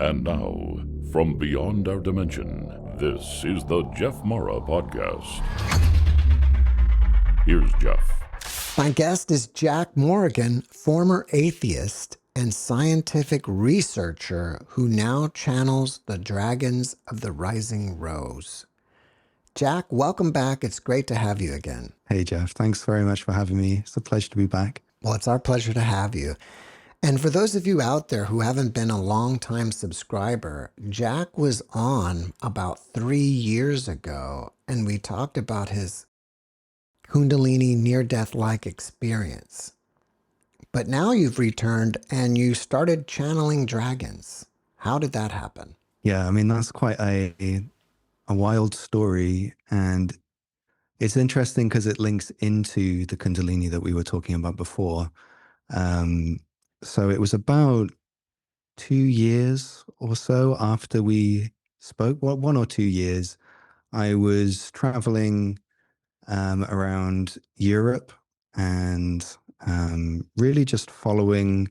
And now, from beyond our dimension, this is the JeffMara podcast. Here's Jeff. My guest is Jack Morrigan, former atheist and scientific researcher who now channels the dragons of the rising rose. Jack, welcome back. It's great to have you again. Hey, Jeff. Thanks very much for having me. It's a pleasure to be back. Well, it's our pleasure to have you. And for those of you out there who haven't been a long-time subscriber, Jack was on about 3 years ago, and we talked about his Kundalini near-death-like experience. But now you've returned and you started channeling dragons. How did that happen? Yeah, I mean, that's quite a wild story. And it's interesting because it links into the Kundalini that we were talking about before. So it was about 2 years or so after we spoke, 1 or 2 years, I was traveling around Europe and really just following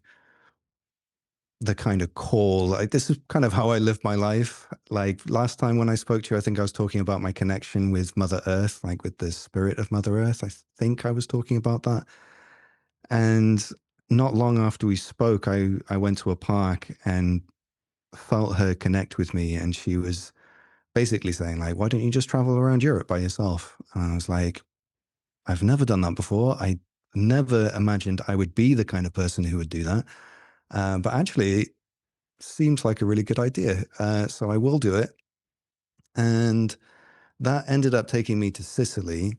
the kind of call. Like, this is kind of how I live my life. Like last time when I spoke to you, I think I was talking about my connection with Mother Earth, like with the spirit of Mother Earth. I think I was talking about that. And not long after we spoke, I went to a park and felt her connect with me. And she was basically saying, like, why don't you just travel around Europe by yourself? And I was like, I've never done that before. I never imagined I would be the kind of person who would do that. But actually, it seems like a really good idea. So I will do it. And that ended up taking me to Sicily,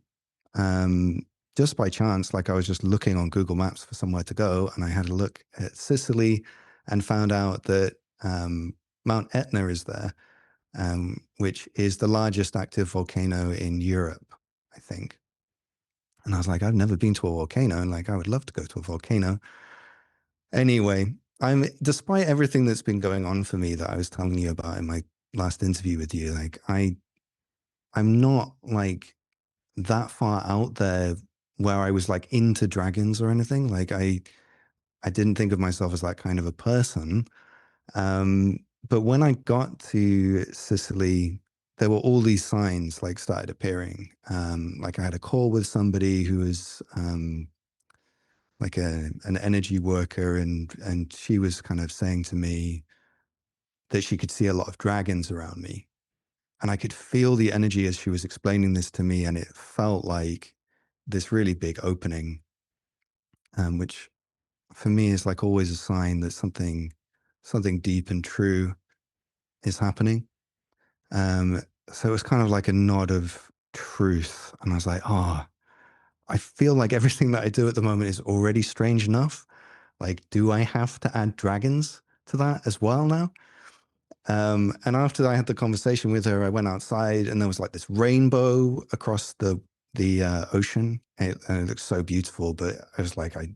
just by chance. Like, I was just looking on Google Maps for somewhere to go, and I had a look at Sicily and found out that Mount Etna is there, which is the largest active volcano in Europe, I think. And I was like, I've never been to a volcano, and like, I would love to go to a volcano. Anyway, despite everything that's been going on for me that I was telling you about in my last interview with you, like, I'm not like that far out there where I was like into dragons or anything. Like, I didn't think of myself as that kind of a person. But when I got to Sicily, there were all these signs like started appearing. Like, I had a call with somebody who was like an energy worker, and she was kind of saying to me that she could see a lot of dragons around me. And I could feel the energy as she was explaining this to me, and it felt like this really big opening, which for me is like always a sign that something deep and true is happening. So it was kind of like a nod of truth. And I was like, oh, I feel like everything that I do at the moment is already strange enough. Like, do I have to add dragons to that as well now? And after I had the conversation with her, I went outside, and there was like this rainbow across the ocean. And it looked so beautiful, but I was like, I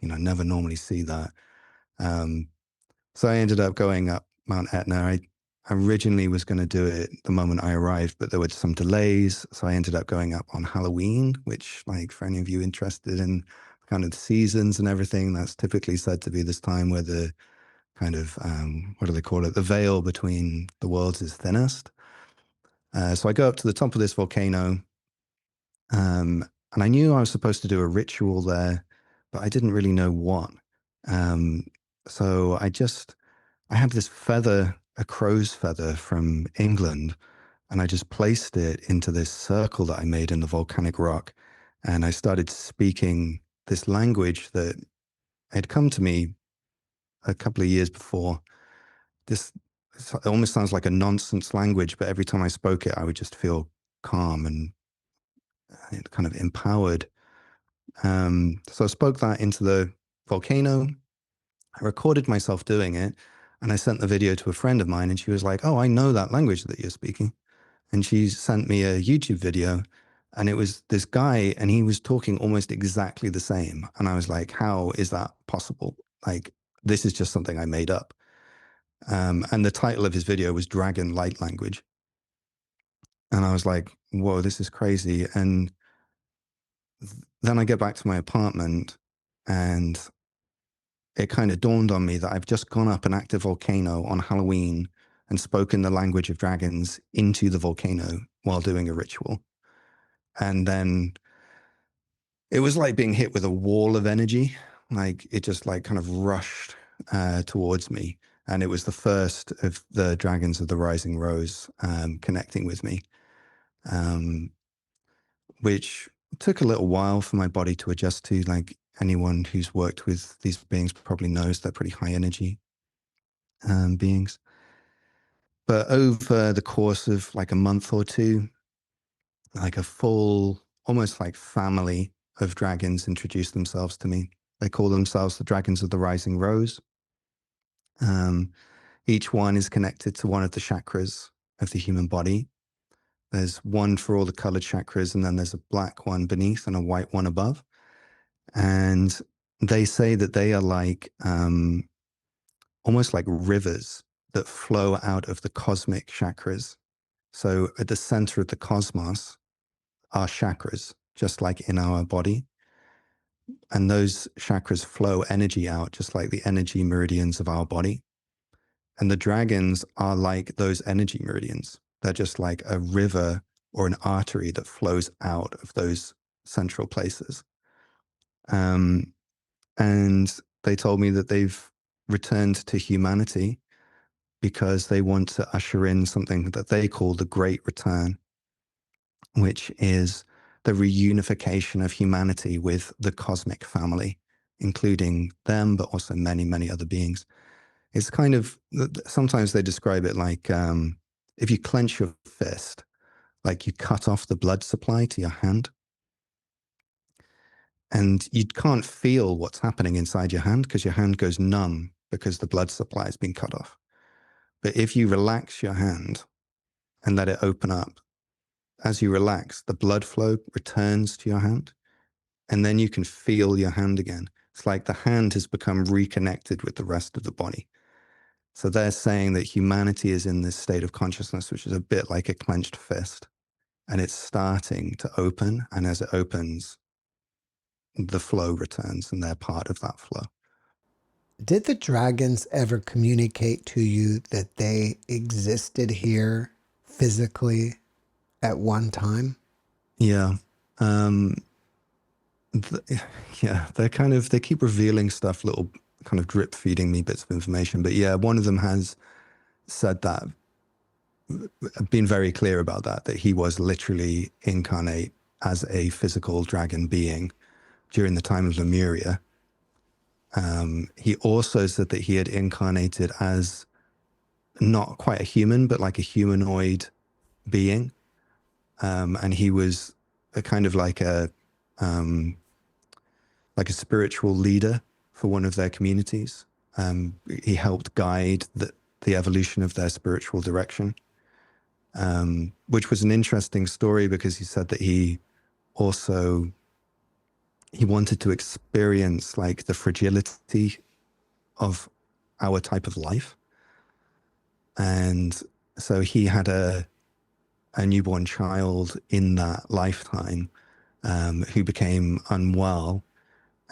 never normally see that. So I ended up going up Mount Etna. I originally was going to do it the moment I arrived, but there were some delays. So I ended up going up on Halloween, which, like, for any of you interested in kind of the seasons and everything, that's typically said to be this time where the kind of, what do they call it? The veil between the worlds is thinnest. So I go up to the top of this volcano, and I knew I was supposed to do a ritual there, but I didn't really know what. So I have this feather, a crow's feather from England, and I just placed it into this circle that I made in the volcanic rock. And I started speaking this language that had come to me a couple of years before. It almost sounds like a nonsense language, but every time I spoke it, I would just feel calm and kind of empowered. So I spoke that into the volcano. I recorded myself doing it, and I sent the video to a friend of mine, and she was like, oh, I know that language that you're speaking. And she sent me a YouTube video, and it was this guy, and he was talking almost exactly the same. And I was like, how is that possible? Like, this is just something I made up. And the title of his video was Dragon Light Language. And I was like, whoa, this is crazy. And then I get back to my apartment, and it kind of dawned on me that I've just gone up an active volcano on Halloween and spoken the language of dragons into the volcano while doing a ritual. And then it was like being hit with a wall of energy. Like it just like kind of rushed towards me. And it was the first of the dragons of the Rising Rose connecting with me, which took a little while for my body to adjust to. Like anyone who's worked with these beings probably knows they're pretty high energy beings. But over the course of like a month or two, like a full, almost like family of dragons introduced themselves to me. They call themselves the Dragons of the Rising Rose. Each one is connected to one of the chakras of the human body. There's one for all the colored chakras, and then there's a black one beneath and a white one above. And they say that they are like almost like rivers that flow out of the cosmic chakras. So at the center of the cosmos are chakras, just like in our body. And those chakras flow energy out, just like the energy meridians of our body. And the dragons are like those energy meridians. They're just like a river or an artery that flows out of those central places. And they told me that they've returned to humanity because they want to usher in something that they call the Great Return, which is the reunification of humanity with the cosmic family, including them, but also many, many other beings. It's kind of, sometimes they describe it like if you clench your fist, like you cut off the blood supply to your hand, and you can't feel what's happening inside your hand because your hand goes numb because the blood supply has been cut off. But if you relax your hand and let it open up, as you relax, the blood flow returns to your hand, and then you can feel your hand again. It's like the hand has become reconnected with the rest of the body. So they're saying that humanity is in this state of consciousness, which is a bit like a clenched fist, and it's starting to open. And as it opens, the flow returns, and they're part of that flow. Did the dragons ever communicate to you that they existed here physically at one time? Yeah. Yeah, they keep revealing stuff, little kind of drip feeding me bits of information. But yeah, one of them has said that, been very clear about that he was literally incarnate as a physical dragon being during the time of Lemuria. He also said that he had incarnated as not quite a human, but like a humanoid being. And he was a kind of like a spiritual leader for one of their communities. He helped guide the evolution of their spiritual direction, which was an interesting story because he said that he wanted to experience like the fragility of our type of life. And so he had a newborn child in that lifetime who became unwell.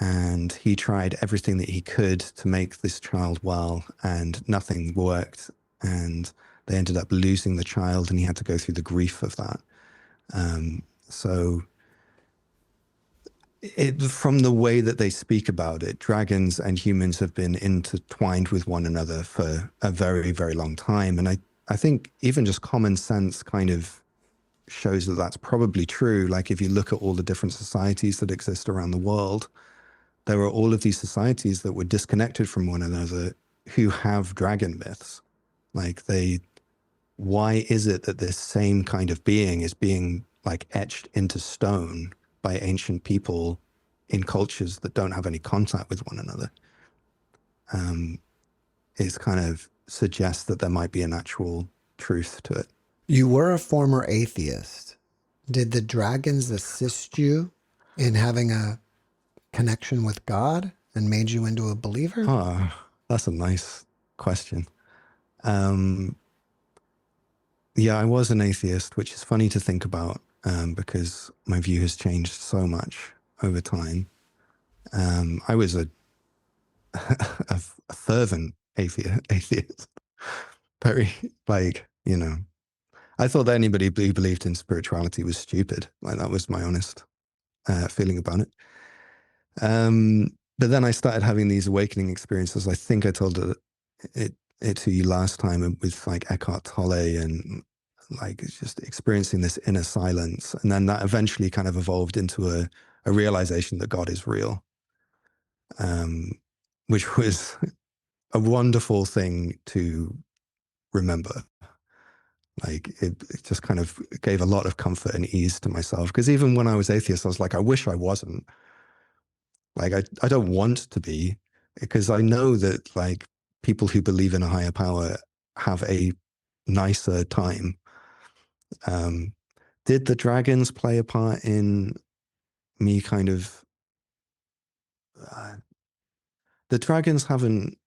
And he tried everything that he could to make this child well, and nothing worked. And they ended up losing the child, and he had to go through the grief of that. So from the way that they speak about it, dragons and humans have been intertwined with one another for a very, very long time. And I think even just common sense kind of shows that that's probably true. Like if you look at all the different societies that exist around the world, there are all of these societies that were disconnected from one another who have dragon myths. Like why is it that this same kind of being is being like etched into stone by ancient people in cultures that don't have any contact with one another? It kind of suggests that there might be an actual truth to it. You were a former atheist. Did the dragons assist you in having a connection with God and made you into a believer? Ah, that's a nice question. Yeah, I was an atheist, which is funny to think about because my view has changed so much over time. I was a a fervent atheist. Very, like, I thought that anybody who believed in spirituality was stupid. Like, that was my honest feeling about it. But then I started having these awakening experiences. I think I told it to you last time with like Eckhart Tolle, and like it's just experiencing this inner silence. And then that eventually kind of evolved into a realization that God is real, which was a wonderful thing to remember. Like it just kind of gave a lot of comfort and ease to myself. Because even when I was atheist, I was like, I wish I wasn't. Like I don't want to be, because I know that like people who believe in a higher power have a nicer time. Did the dragons play a part in me kind of the dragons didn't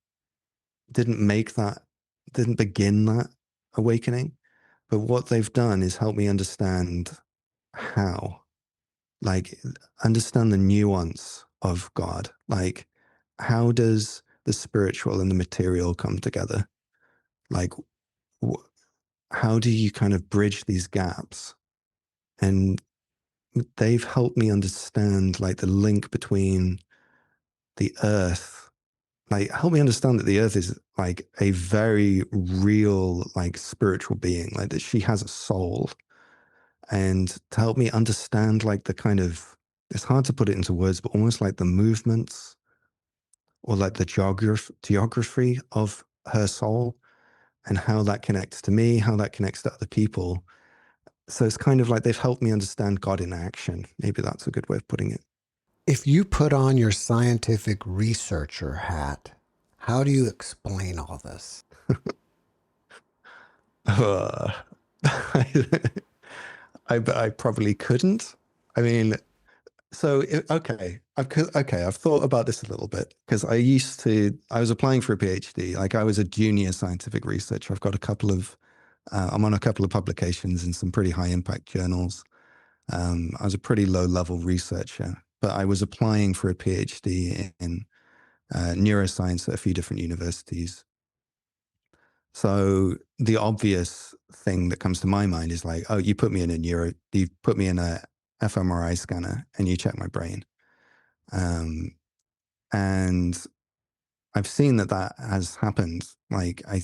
begin that awakening, but what they've done is help me understand how, like, understand the nuance of God. Like, how does the spiritual and the material come together? Like, how do you kind of bridge these gaps? And they've helped me understand like the link between the earth, like help me understand that the earth is like a very real, like spiritual being, like that she has a soul. And to help me understand like the kind of, it's hard to put it into words, but almost like the movements or like the geography of her soul, and how that connects to me, how that connects to other people. So it's kind of like they've helped me understand God in action. Maybe that's a good way of putting it. If you put on your scientific researcher hat, how do you explain all this? Uh, I probably couldn't. I mean, so okay, I've thought about this a little bit, because I was applying for a PhD. Like I was a junior scientific researcher. I'm on a couple of publications in some pretty high impact journals. I was a pretty low level researcher, but I was applying for a PhD in neuroscience at a few different universities. So the obvious thing that comes to my mind is like, oh, you put me in a fMRI scanner and you check my brain. And I've seen that has happened. Like I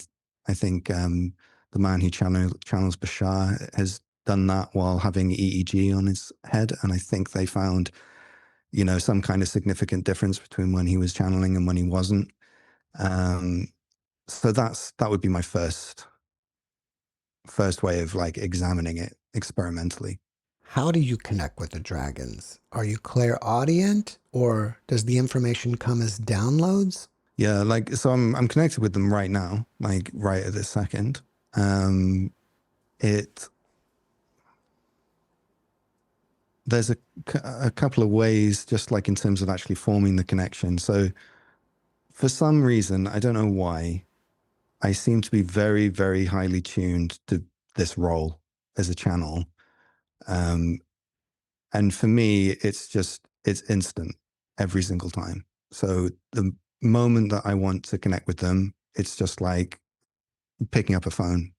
think the man who channels Bashar has done that while having EEG on his head, and I think they found some kind of significant difference between when he was channeling and when he wasn't. So that would be my first way of like examining it experimentally. How do you connect with the dragons? Are you clairaudient, or does the information come as downloads? Yeah, like so I'm connected with them right now, like right at this second. It There's a couple of ways, just like in terms of actually forming the connection. So for some reason, I don't know why, I seem to be very, very highly tuned to this role as a channel. And for me, it's instant every single time. So the moment that I want to connect with them, it's just like picking up a phone,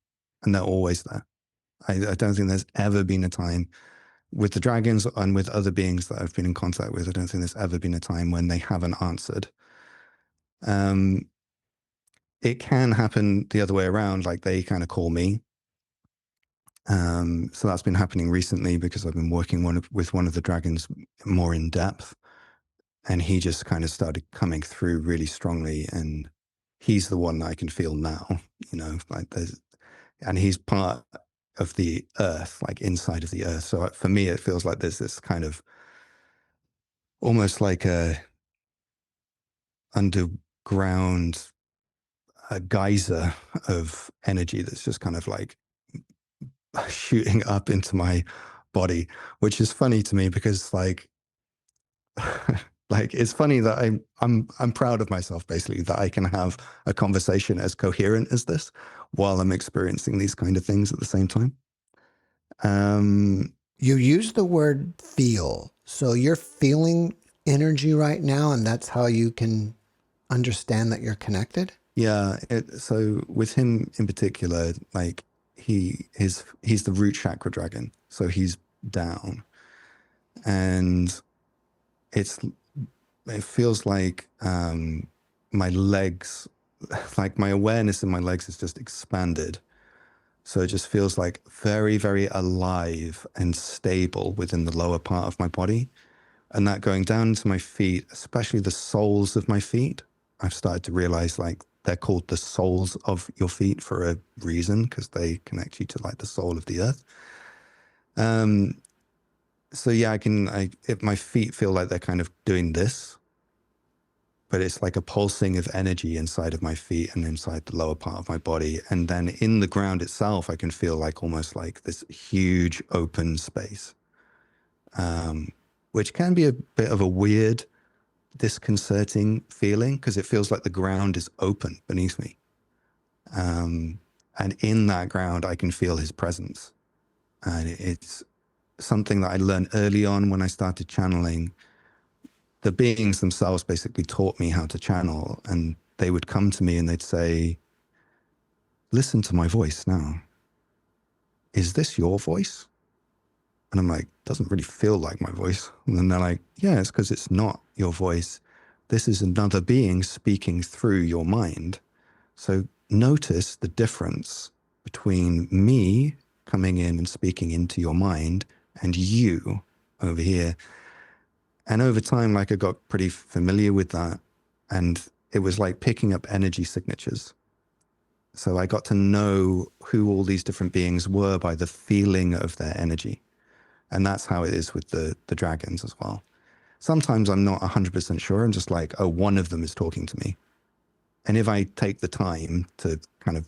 and they're always there. I don't think there's ever been a time with the dragons and with other beings that I've been in contact with. I don't think there's ever been a time when they haven't answered. It can happen the other way around, like they kind of call me. So that's been happening recently because I've been working with one of the dragons more in depth, and he just kind of started coming through really strongly, and he's the one that I can feel now, like and he's part of the earth, like inside of the earth. So for me, it feels like there's this kind of almost like a underground geyser of energy that's just kind of like shooting up into my body, which is funny to me because like like it's funny that I'm proud of myself, basically, that I can have a conversation as coherent as this while I'm experiencing these kind of things at the same time. You use the word feel. So you're feeling energy right now, and that's how you can understand that you're connected? Yeah, so with him in particular, like he's the root chakra dragon, so he's down, and it's it feels like my legs, like my awareness in my legs is just expanded. So it just feels like very, very alive and stable within the lower part of my body. And that going down to my feet, especially the soles of my feet, I've started to realize like they're called the soles of your feet for a reason, because they connect you to like the soul of the earth. So yeah, my feet feel like they're kind of doing this, but it's like a pulsing of energy inside of my feet and inside the lower part of my body. And then in the ground itself, I can feel like almost like this huge open space, which can be a bit of a weird, disconcerting feeling, because it feels like the ground is open beneath me. And in that ground, I can feel his presence. And it's something that I learned early on when I started channeling. The beings themselves basically taught me how to channel, and they would come to me and they'd say, listen to my voice now. Is this your voice? And I'm like, doesn't really feel like my voice. And then they're like, yeah, it's because it's not your voice. This is another being speaking through your mind. So notice the difference between me coming in and speaking into your mind and you over here. And over time, like I got pretty familiar with that. And it was like picking up energy signatures. So I got to know who all these different beings were by the feeling of their energy. And that's how it is with the dragons as well. Sometimes I'm not 100% sure. I'm just like, oh, one of them is talking to me. And if I take the time to kind of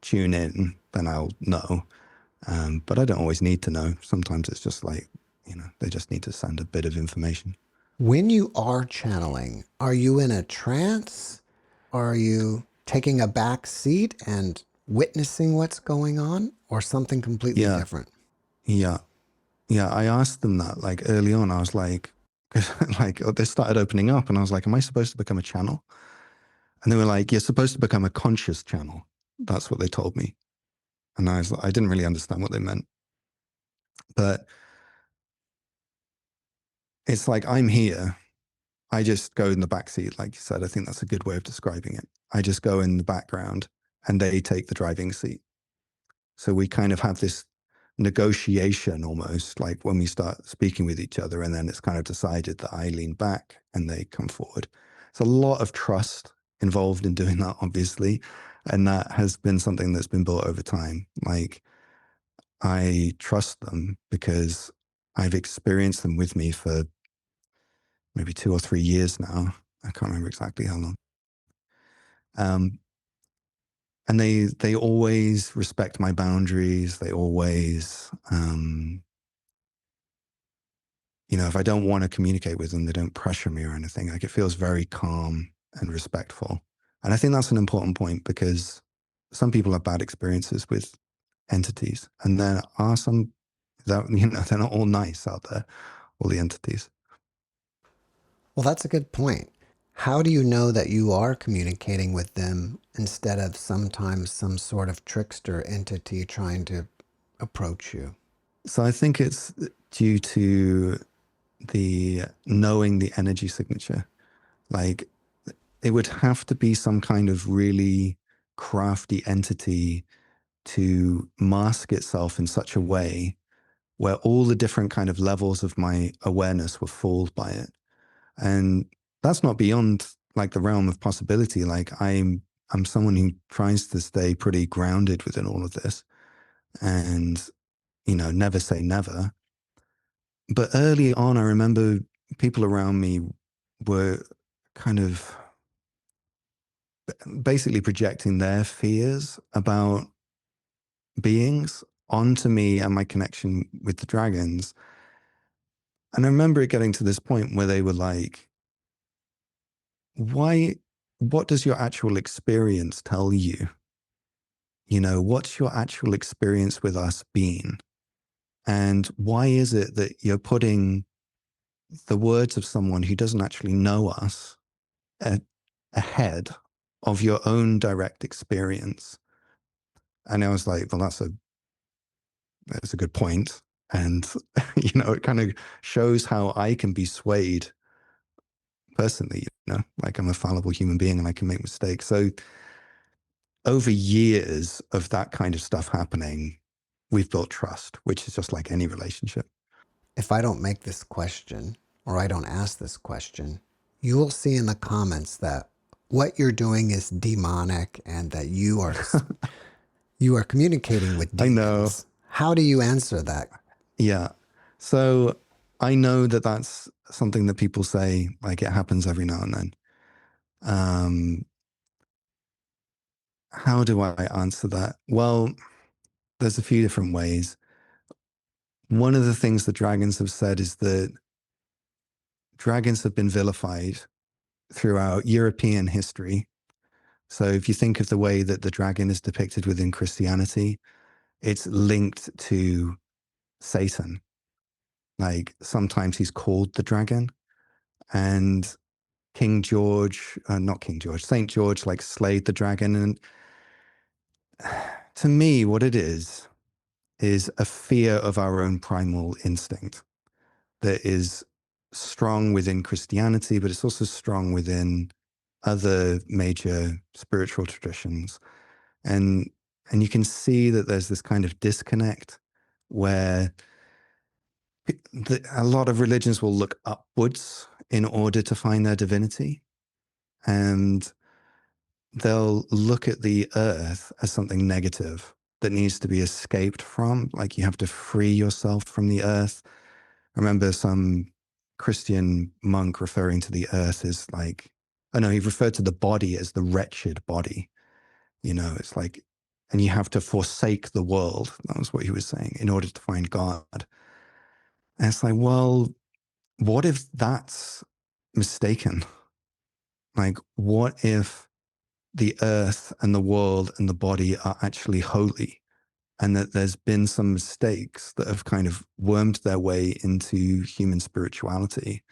tune in, then I'll know. But I don't always need to know. Sometimes it's just like, they just need to send a bit of information. When you are channeling, are you in a trance? Are you taking a back seat and witnessing what's going on, or something completely Yeah, different? yeah, yeah. I asked them that like early on. I was like, like they started opening up, and I was like, am I supposed to become a channel? And they were like, you're supposed to become a conscious channel. That's what they told me. And I didn't really understand what they meant. But it's like, I'm here. I just go in the back seat, like you said. I think that's a good way of describing it. I just go in the background and they take the driving seat. So we kind of have this negotiation almost, like when we start speaking with each other, and then it's kind of decided that I lean back and they come forward. It's a lot of trust involved in doing that, obviously. And that has been something that's been built over time. Like, I trust them because I've experienced them with me for maybe 2 or 3 years now. I can't remember exactly how long. And they always respect my boundaries. They always, if I don't want to communicate with them, they don't pressure me or anything. Like, it feels very calm and respectful. And I think that's an important point, because some people have bad experiences with entities, and there are some that, they're not all nice out there, all the entities. Well, that's a good point. How do you know that you are communicating with them instead of sometimes some sort of trickster entity trying to approach you? So I think it's due to the knowing the energy signature. Like, it would have to be some kind of really crafty entity to mask itself in such a way where all the different kind of levels of my awareness were fooled by it. And that's not beyond like the realm of possibility. Like, I'm someone who tries to stay pretty grounded within all of this, and never say never. But early on, I remember people around me were kind of basically projecting their fears about beings onto me and my connection with the dragons. And I remember it getting to this point where they were like, what does your actual experience tell you? What's your actual experience with us been? And why is it that you're putting the words of someone who doesn't actually know us ahead of your own direct experience. And I was like, well, that's a good point. And, it kind of shows how I can be swayed personally, like I'm a fallible human being and I can make mistakes. So over years of that kind of stuff happening, we've built trust, which is just like any relationship. If I don't make this question or I don't ask this question, you will see in the comments that what you're doing is demonic and that you are communicating with I know. demons. How do you answer that? Yeah. So I know that that's something that people say, like it happens every now and then. How do I answer that? Well, there's a few different ways. One of the things the dragons have said is that dragons have been vilified throughout European history. So if you think of the way that the dragon is depicted within Christianity, it's linked to Satan. Like sometimes he's called the dragon, and King George, not King George, Saint George, like slayed the dragon. And to me, what it is a fear of our own primal instinct that is strong within Christianity, but it's also strong within other major spiritual traditions. And you can see that there's this kind of disconnect where a lot of religions will look upwards in order to find their divinity. And they'll look at the earth as something negative that needs to be escaped from. Like you have to free yourself from the earth. I remember some Christian monk referring to the earth as like, oh no, he referred to the body as the wretched body. It's like, and you have to forsake the world. That was what he was saying in order to find God. And it's like, well, what if that's mistaken? Like, what if the earth and the world and the body are actually holy, and that there's been some mistakes that have kind of wormed their way into human spirituality?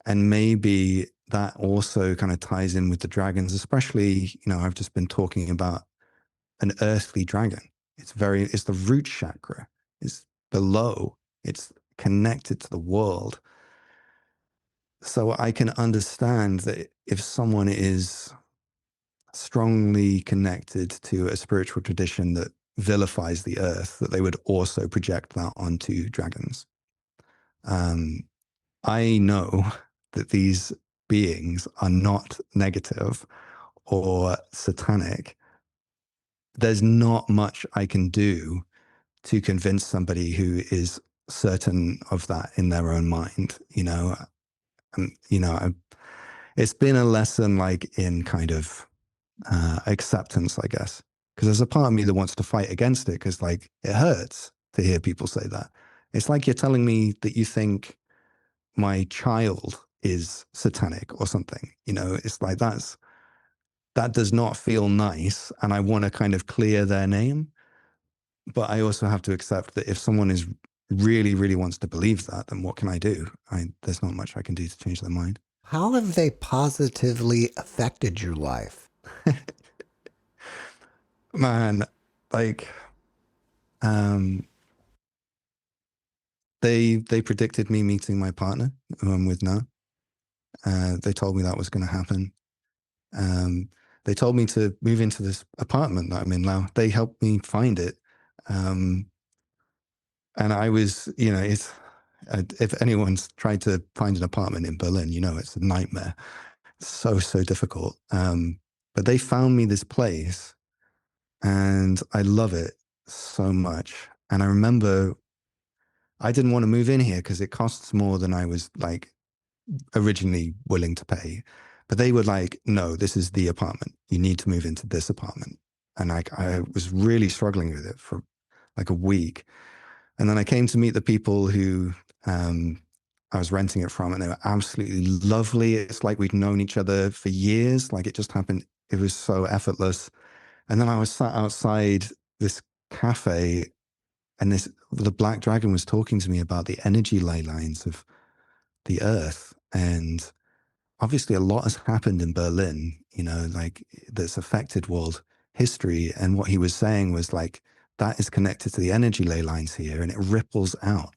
And maybe that also kind of ties in with the dragons, especially, I've just been talking about an earthly dragon. It's the root chakra. It's below. It's connected to the world. So I can understand that if someone is strongly connected to a spiritual tradition that vilifies the earth, that they would also project that onto dragons. I know that these beings are not negative or satanic. There's not much I can do to convince somebody who is certain of that in their own mind, and, it's been a lesson like in kind of acceptance, I guess, because there's a part of me that wants to fight against it because like it hurts to hear people say that. It's like you're telling me that you think my child is satanic or something. It's like that does not feel nice, and I want to kind of clear their name. But I also have to accept that if someone is really, really wants to believe that, then what can I do? There's not much I can do to change their mind. How have they positively affected your life? Man, like, they predicted me meeting my partner, who I'm with now. They told me that was going to happen. They told me to move into this apartment that I'm in now. They helped me find it. And I was, if anyone's tried to find an apartment in Berlin, it's a nightmare. It's so, so difficult. But they found me this place and I love it so much. And I remember I didn't want to move in here because it costs more than I was like originally willing to pay. But they were like, no, this is the apartment. You need to move into this apartment. And I was really struggling with it for like a week. And then I came to meet the people who I was renting it from, and they were absolutely lovely. It's like we'd known each other for years. Like it just happened. It was so effortless. And then I was sat outside this cafe, and the black dragon was talking to me about the energy ley lines of the earth. And obviously a lot has happened in Berlin, like that's affected world history. And what he was saying was like, that is connected to the energy ley lines here and it ripples out.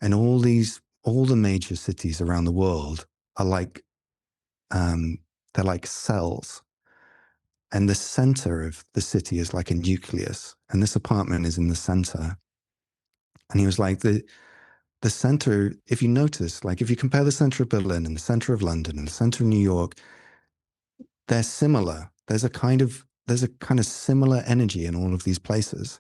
And all the major cities around the world are like, they're like cells. And the center of the city is like a nucleus. And this apartment is in the center. And he was like, the center, if you notice, like if you compare the center of Berlin and the center of London and the center of New York, they're similar. There's a kind of similar energy in all of these places.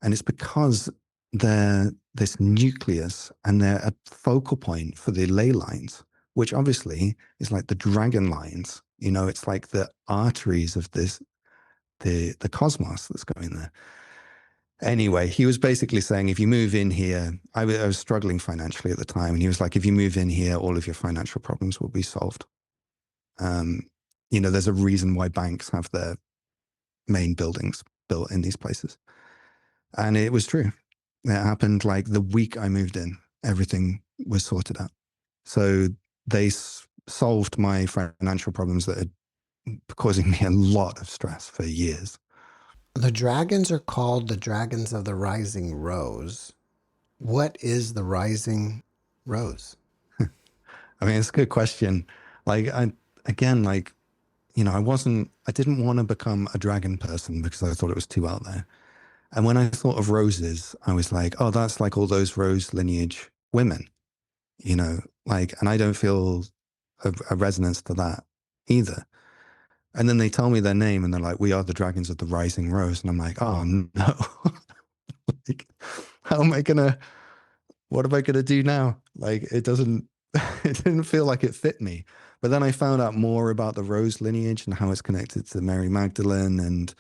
And it's because they're this nucleus and they're a focal point for the ley lines, which obviously is like the dragon lines. It's like the arteries of the cosmos that's going there. Anyway, he was basically saying, if you move in here, I was struggling financially at the time. And he was like, if you move in here, all of your financial problems will be solved. There's a reason why banks have their main buildings built in these places. And it was true. It happened like the week I moved in, everything was sorted out. So they solved my financial problems that had causing me a lot of stress for years. The dragons are called the dragons of the rising rose. What is the rising rose? I mean, it's a good question. Like, again, like, I didn't want to become a dragon person because I thought it was too out there. And when I thought of roses, I was like, oh, that's like all those rose lineage women, like, and I don't feel a resonance to that either. And then they tell me their name and they're like, we are the dragons of the rising rose. And I'm like, oh no, like, what am I going to do now? Like, it didn't feel like it fit me. But then I found out more about the rose lineage and how it's connected to Mary Magdalene. And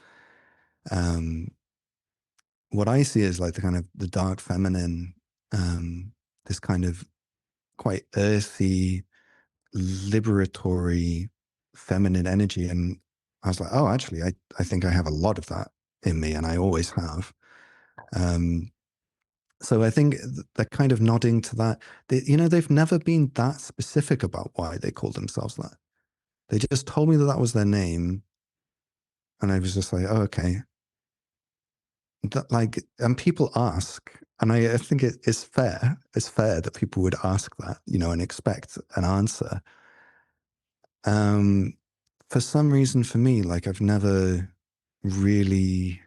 what I see is like the kind of the dark feminine, this kind of quite earthy, liberatory feminine energy. And I was like, oh, actually, I think I have a lot of that in me and I always have. So I think they're kind of nodding to that. They've never been that specific about why they call themselves that. They just told me that that was their name. And I was just like, oh, okay. And people ask, and I think it's fair. It's fair that people would ask that, and expect an answer. For some reason, for me, like I've never really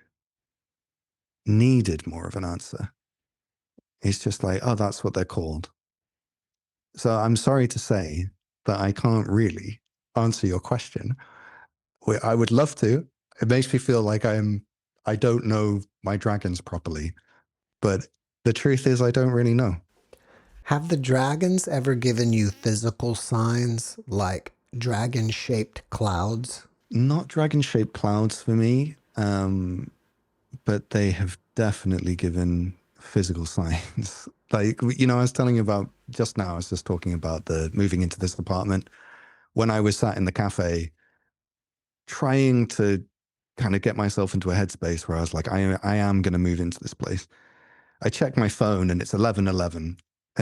needed more of an answer. It's just like, oh, that's what they're called. So I'm sorry to say that I can't really answer your question. I would love to. It makes me feel like I don't know my dragons properly, but the truth is I don't really know. Have the dragons ever given you physical signs like dragon-shaped clouds? Not dragon-shaped clouds for me, but they have definitely given physical signs. Like, I was telling you about just now, I was just talking about the moving into this apartment. When I was sat in the cafe trying to kind of get myself into a headspace where I was like, I am going to move into this place. I check my phone and it's 11:11.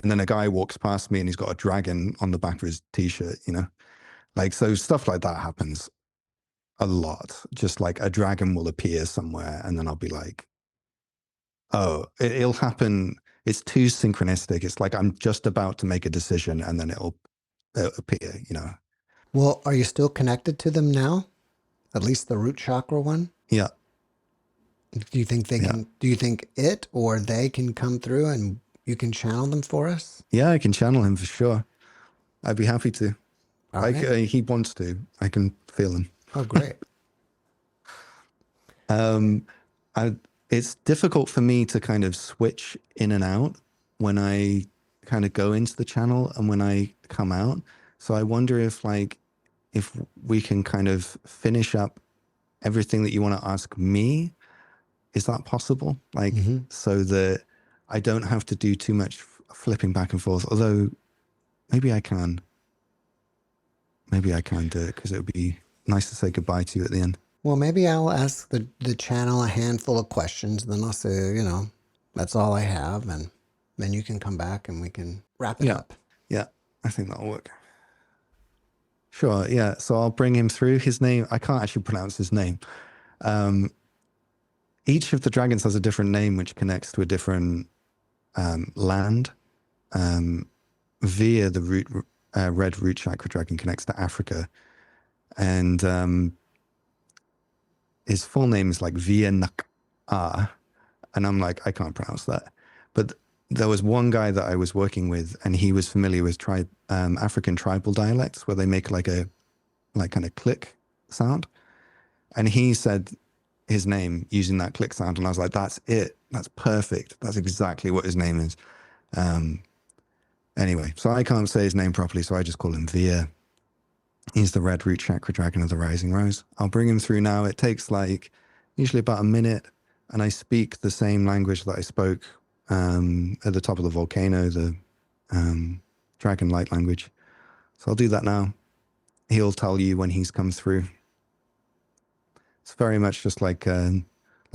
And then a guy walks past me and he's got a dragon on the back of his t-shirt, like, so stuff like that happens a lot. Just like a dragon will appear somewhere and then I'll be like, oh, it'll happen. It's too synchronistic. It's like I'm just about to make a decision and then it'll appear, Well, are you still connected to them now? At least the root chakra one? Yeah. Do you think Yeah. do you think it or they can come through and you can channel them for us? Yeah, I can channel him for sure. I'd be happy to. All right. He wants to. I can feel him. Oh, great. It's difficult for me to kind of switch in and out when I kind of go into the channel and when I come out. So I wonder if we can kind of finish up everything that you want to ask me. Is that possible? Like, so that I don't have to do too much flipping back and forth, although maybe I can. Maybe I can do it because it would be nice to say goodbye to you at the end. Well, maybe I'll ask the channel a handful of questions, then I'll say, that's all I have, and then you can come back and we can wrap it Yeah. up. Yeah. I think that'll work. Sure, yeah. So I'll bring him through. His name, I can't actually pronounce his name. Each of the dragons has a different name, which connects to a different land. Via the red root chakra dragon connects to Africa. And his full name is like Via Nak Ah. And I'm like, I can't pronounce that. But there was one guy that I was working with, and he was familiar with African tribal dialects where they make like kind of click sound. And he said his name using that click sound. And I was like, that's it. That's perfect. That's exactly what his name is. Anyway, so I can't say his name properly, so I just call him Via. He's the red root chakra dragon of the rising rose. I'll bring him through now. It takes like usually about a minute, and I speak the same language that I spoke at the top of the volcano, the dragon light language. So I'll do that now. He'll tell you when he's come through. It's very much just like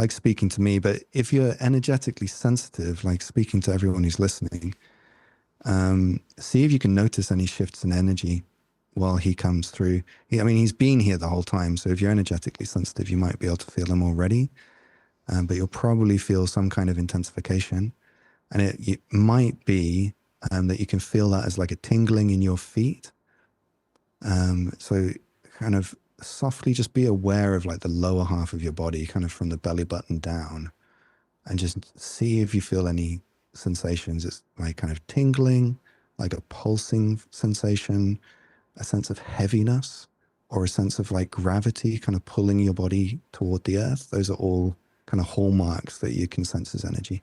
speaking to me. But if you're energetically sensitive, like speaking to everyone who's listening, see if you can notice any shifts in energy while he comes through. I mean, he's been here the whole time. So if you're energetically sensitive, you might be able to feel him already. But you'll probably feel some kind of intensification. And it might be that you can feel that as like a tingling in your feet. So kind of softly just be aware of like the lower half of your body, kind of from the belly button down, and just see if you feel any sensations. It's like kind of tingling, like a pulsing sensation, a sense of heaviness, or a sense of like gravity kind of pulling your body toward the earth. Those are all kind of hallmarks that you can sense as energy.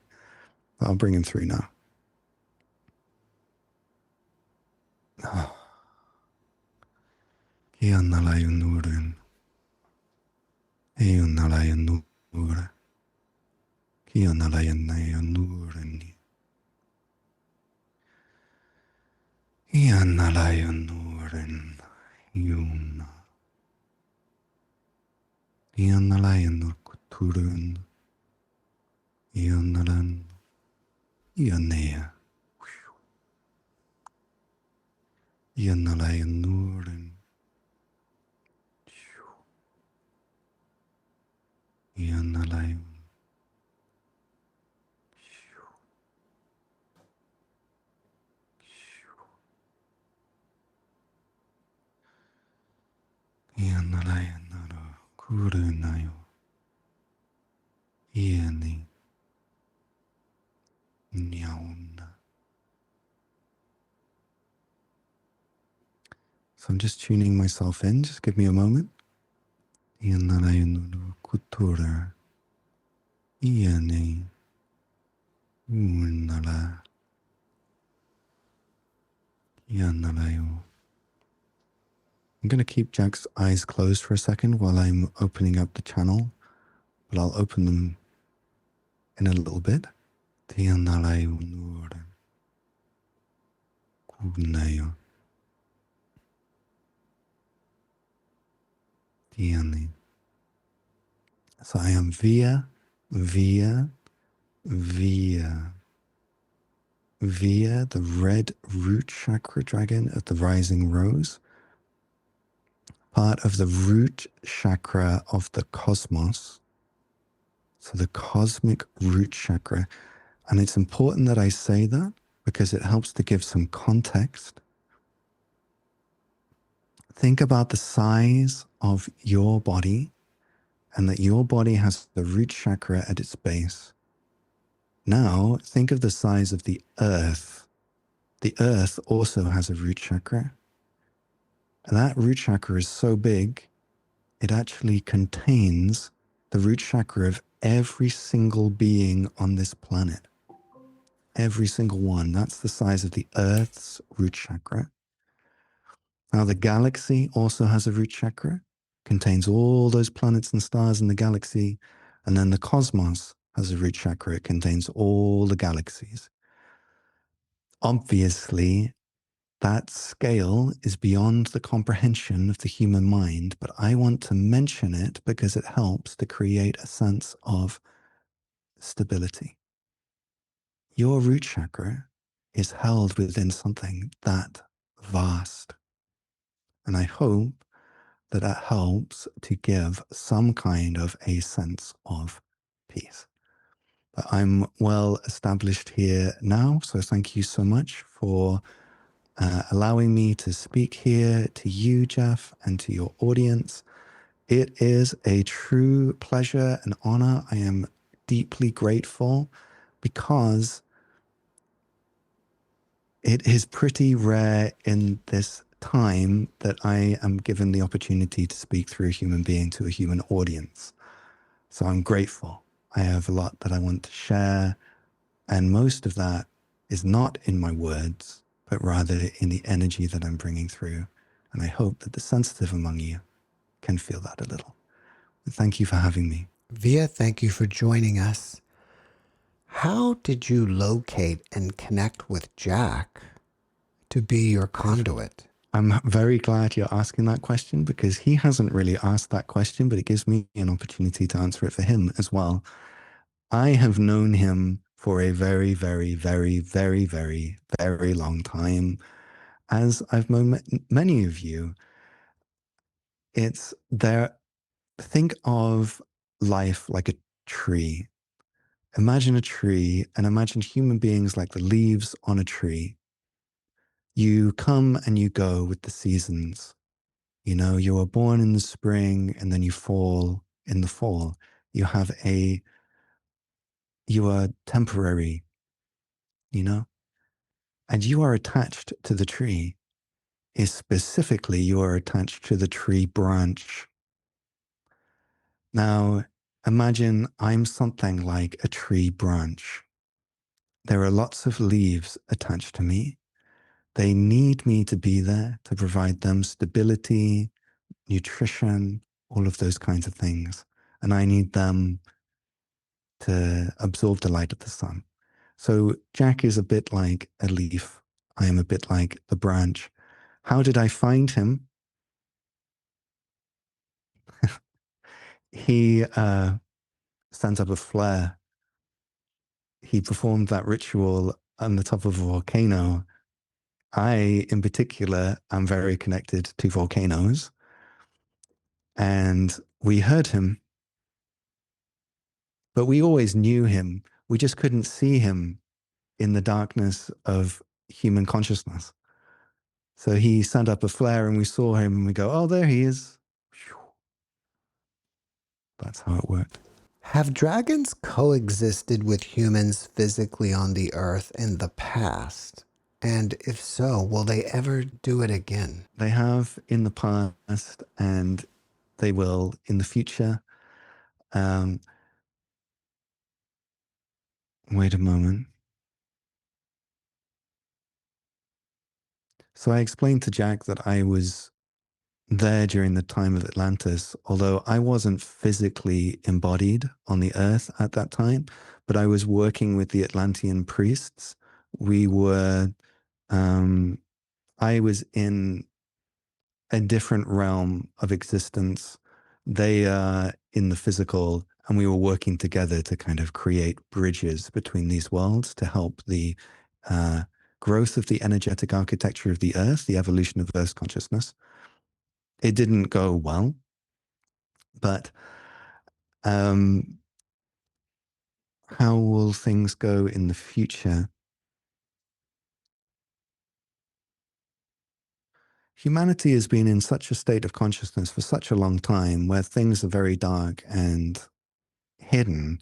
I'll bring him through now. So I'm just tuning myself in. Just give me a moment. I'm going to keep Jack's eyes closed for a second while I'm opening up the channel, but I'll open them in a little bit. So I am via the red root chakra dragon of the rising rose, part of the root chakra of the cosmos. So the cosmic root chakra. And it's important that I say that because it helps to give some context. Think about the size of your body and that your body has the root chakra at its base. Now, think of the size of the earth. The earth also has a root chakra. And that root chakra is so big, it actually contains the root chakra of every single being on this planet. Every single one. That's the size of the earth's root chakra. Now, the galaxy also has a root chakra, contains all those planets and stars in the galaxy. And then the cosmos has a root chakra. It contains all the galaxies. Obviously, that scale is beyond the comprehension of the human mind, but I want to mention it because it helps to create a sense of stability. Your root chakra is held within something that vast. And I hope that that helps to give some kind of a sense of peace. But I'm well established here now, so thank you so much for allowing me to speak here to you, Jeff, and to your audience. It is a true pleasure and honor. I am deeply grateful because it is pretty rare in this time that I am given the opportunity to speak through a human being to a human audience. So I'm grateful. I have a lot that I want to share, and most of that is not in my words, but rather in the energy that I'm bringing through. And I hope that the sensitive among you can feel that a little. Thank you for having me. Via, thank you for joining us. How did you locate and connect with Jack to be your conduit? I'm very glad you're asking that question because he hasn't really asked that question, but it gives me an opportunity to answer it for him as well. I have known him for a very, very, very, very, very, very long time. As I've known many of you, it's there. Think of life like a tree. Imagine a tree and imagine human beings like the leaves on a tree. You come and you go with the seasons. You know, you are born in the spring and then you fall in the fall. You are temporary, you know, and you are attached to the tree. Is specifically, you are attached to the tree branch. Now, imagine I'm something like a tree branch. There are lots of leaves attached to me. They need me to be there to provide them stability, nutrition, all of those kinds of things. And I need them to absorb the light of the sun. So Jack is a bit like a leaf. I am a bit like the branch. How did I find him? He sent up a flare. He performed that ritual on the top of a volcano. I, in particular, am very connected to volcanoes. And we heard him, but we always knew him. We just couldn't see him in the darkness of human consciousness. So he sent up a flare and we saw him and we go, oh, there he is. That's how it worked. Have dragons coexisted with humans physically on the earth in the past? And if so, will they ever do it again? They have in the past and they will in the future. Wait a moment. So I explained to Jack that I was there during the time of Atlantis, although I wasn't physically embodied on the earth at that time, but I was working with the Atlantean priests. We were, I was in a different realm of existence. They are in the physical, and we were working together to kind of create bridges between these worlds to help the growth of the energetic architecture of the earth, the evolution of Earth's consciousness. It didn't go well, but how will things go in the future? Humanity has been in such a state of consciousness for such a long time where things are very dark and hidden,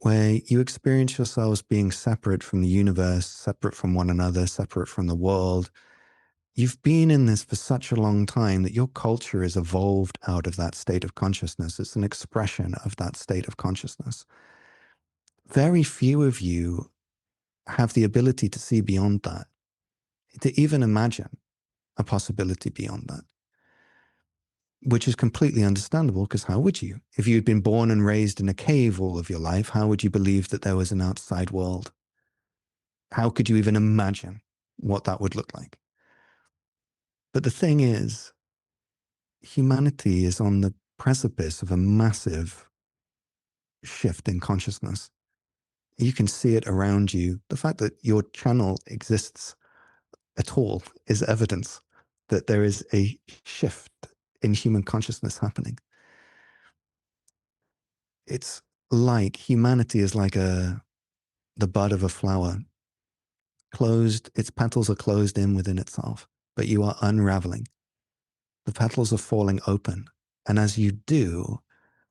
where you experience yourselves being separate from the universe, separate from one another, separate from the world. You've been in this for such a long time that your culture has evolved out of that state of consciousness. It's an expression of that state of consciousness. Very few of you have the ability to see beyond that, to even imagine a possibility beyond that, which is completely understandable because how would you? If you'd been born and raised in a cave all of your life, how would you believe that there was an outside world? How could you even imagine what that would look like? But the thing is, humanity is on the precipice of a massive shift in consciousness. You can see it around you. The fact that your channel exists at all is evidence that there is a shift in human consciousness happening. It's like humanity is like the bud of a flower, closed, its petals are closed in within itself, but you are unraveling. The petals are falling open. And as you do,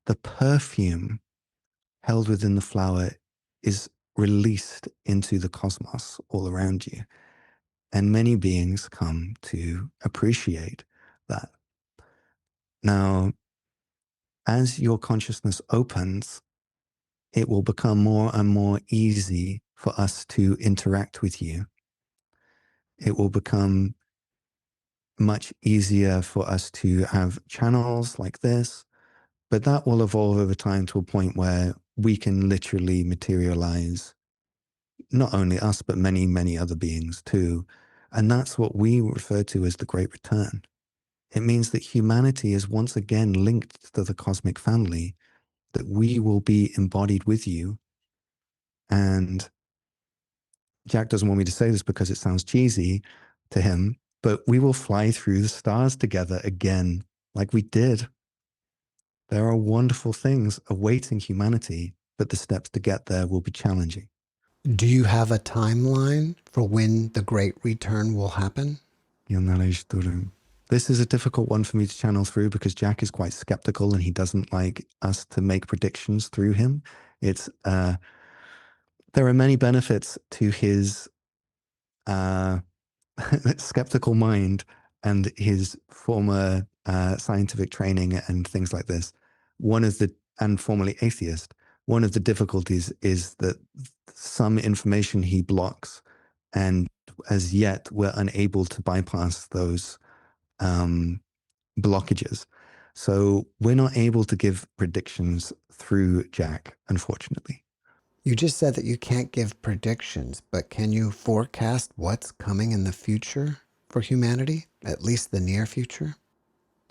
the perfume held within the flower is released into the cosmos all around you. And many beings come to appreciate that. Now, as your consciousness opens, it will become more and more easy for us to interact with you. It will become much easier for us to have channels like this, but that will evolve over time to a point where we can literally materialize not only us, but many, many other beings too. And that's what we refer to as the Great Return. It means that humanity is once again linked to the cosmic family, that we will be embodied with you. And Jack doesn't want me to say this because it sounds cheesy to him, but we will fly through the stars together again, like we did. There are wonderful things awaiting humanity, but the steps to get there will be challenging. Do you have a timeline for when the great return will happen? This is a difficult one for me to channel through because Jack is quite skeptical and he doesn't like us to make predictions through him. It's there are many benefits to his skeptical mind and his former scientific training and things like this. And formerly atheist. One of the difficulties is that some information he blocks, and as yet we're unable to bypass those blockages. So we're not able to give predictions through Jack, unfortunately. You just said that you can't give predictions, but can you forecast what's coming in the future for humanity, at least the near future?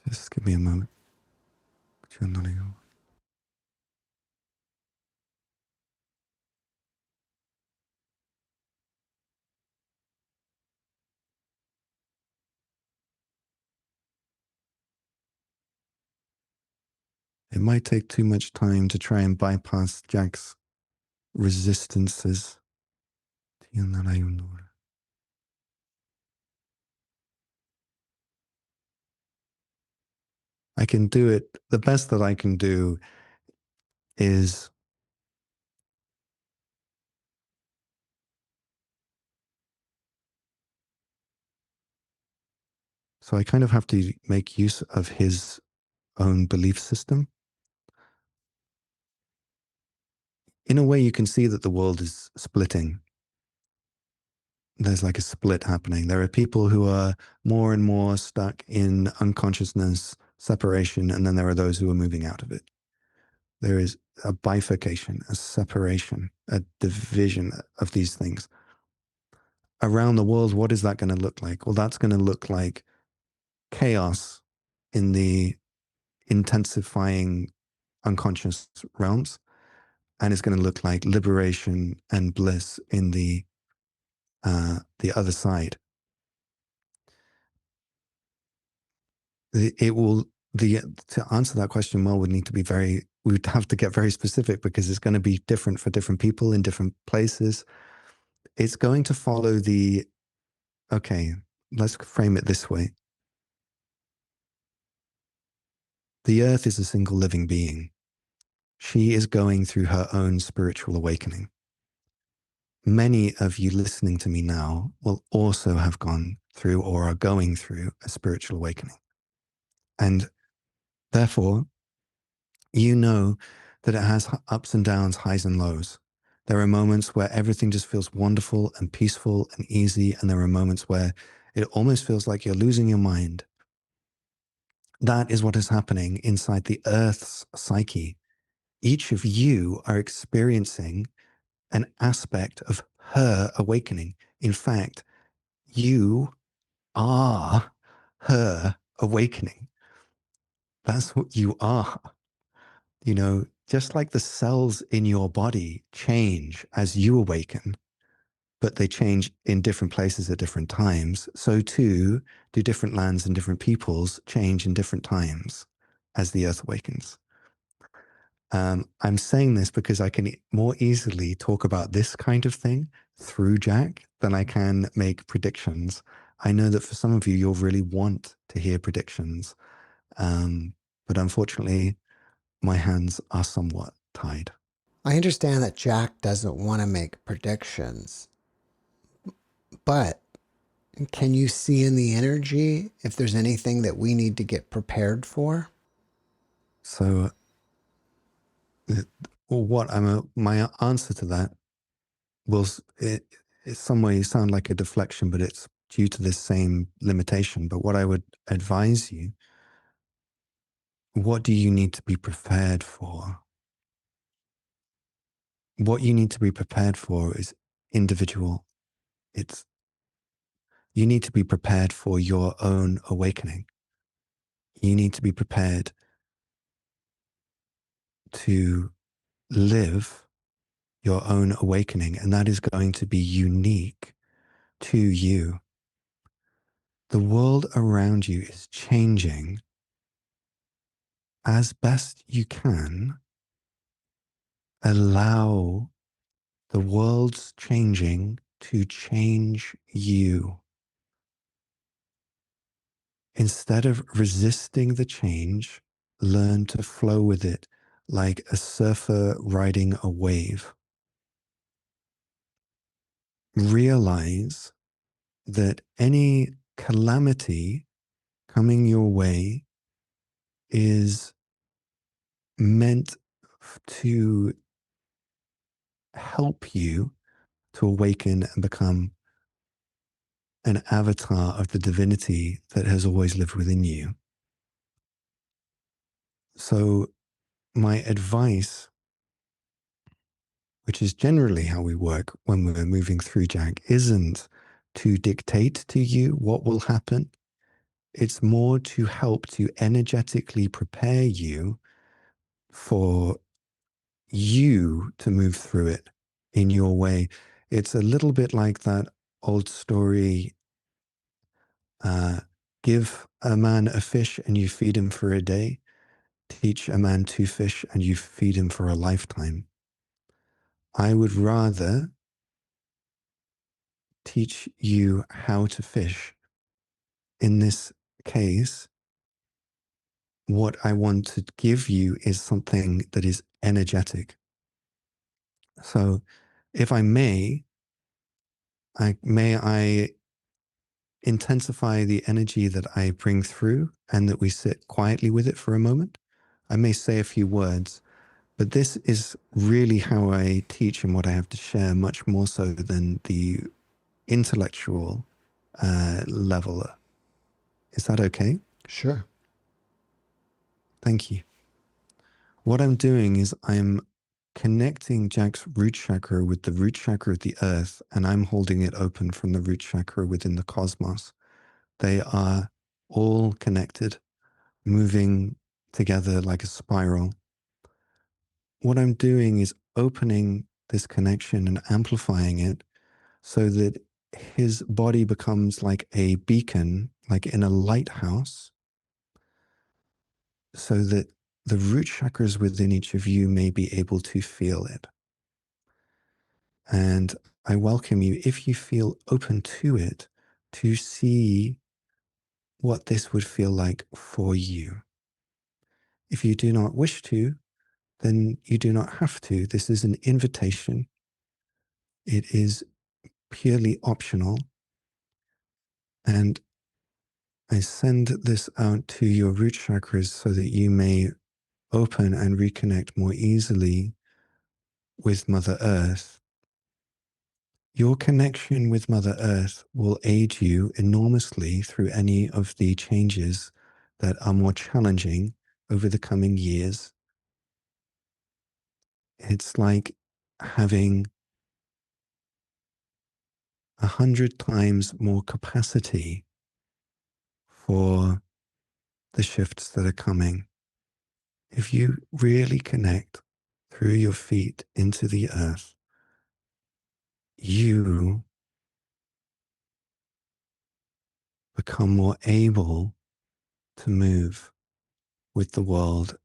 Just give me a moment. It might take too much time to try and bypass Jack's resistances. I can do it. The best that I can do is so I kind of have to make use of his own belief system. In a way, you can see that the world is splitting. There's like a split happening. There are people who are more and more stuck in unconsciousness, separation, and then there are those who are moving out of it. There is a bifurcation, a separation, a division of these things. Around the world, what is that going to look like? Well, that's going to look like chaos in the intensifying unconscious realms, and it's going to look like liberation and bliss in the other side. It will to answer that question well would need to be we would have to get very specific because it's going to be different for different people in different places. It's going to follow okay, let's frame it this way. The earth is a single living being. She is going through her own spiritual awakening. Many of you listening to me now will also have gone through or are going through a spiritual awakening. And therefore, you know that it has ups and downs, highs and lows. There are moments where everything just feels wonderful and peaceful and easy, and there are moments where it almost feels like you're losing your mind. That is what is happening inside the Earth's psyche. Each of you are experiencing an aspect of her awakening. In fact, you are her awakening. That's what you are. You know, just like the cells in your body change as you awaken, but they change in different places at different times. So too do different lands and different peoples change in different times as the earth awakens. I'm saying this because I can more easily talk about this kind of thing through Jack than I can make predictions. I know that for some of you, you'll really want to hear predictions. But unfortunately, my hands are somewhat tied. I understand that Jack doesn't want to make predictions, but can you see in the energy if there's anything that we need to get prepared for? So, my answer to that will, in some ways, sound like a deflection, but it's due to this same limitation. But what I would advise you, what do you need to be prepared for? What you need to be prepared for is individual. You need to be prepared for your own awakening. You need to be prepared to live your own awakening, and that is going to be unique to you. The world around you is changing. As best you can, allow the world's changing to change you. Instead of resisting the change, learn to flow with it like a surfer riding a wave. Realize that any calamity coming your way is meant to help you to awaken and become an avatar of the divinity that has always lived within you. So my advice, which is generally how we work when we're moving through Jack, isn't to dictate to you what will happen. It's more to help to energetically prepare you for you to move through it in your way. It's a little bit like that old story, give a man a fish and you feed him for a day. Teach a man to fish and you feed him for a lifetime. I would rather teach you how to fish. In this case, what I want to give you is something that is energetic. So if I may I intensify the energy that I bring through and that we sit quietly with it for a moment? I may say a few words, but this is really how I teach and what I have to share, much more so than the intellectual level. Is that okay? Sure. Thank you. What I'm doing is I'm connecting Jack's root chakra with the root chakra of the earth, and I'm holding it open from the root chakra within the cosmos. They are all connected, moving together like a spiral. What I'm doing is opening this connection and amplifying it so that his body becomes like a beacon, like in a lighthouse, so that the root chakras within each of you may be able to feel it. And I welcome you, if you feel open to it, to see what this would feel like for you. If you do not wish to, then you do not have to. This is an invitation. It is purely optional. And I send this out to your root chakras so that you may open and reconnect more easily with Mother Earth. Your connection with Mother Earth will aid you enormously through any of the changes that are more challenging over the coming years. It's like having 100 times more capacity for the shifts that are coming. If you really connect through your feet into the earth, you become more able to move with the world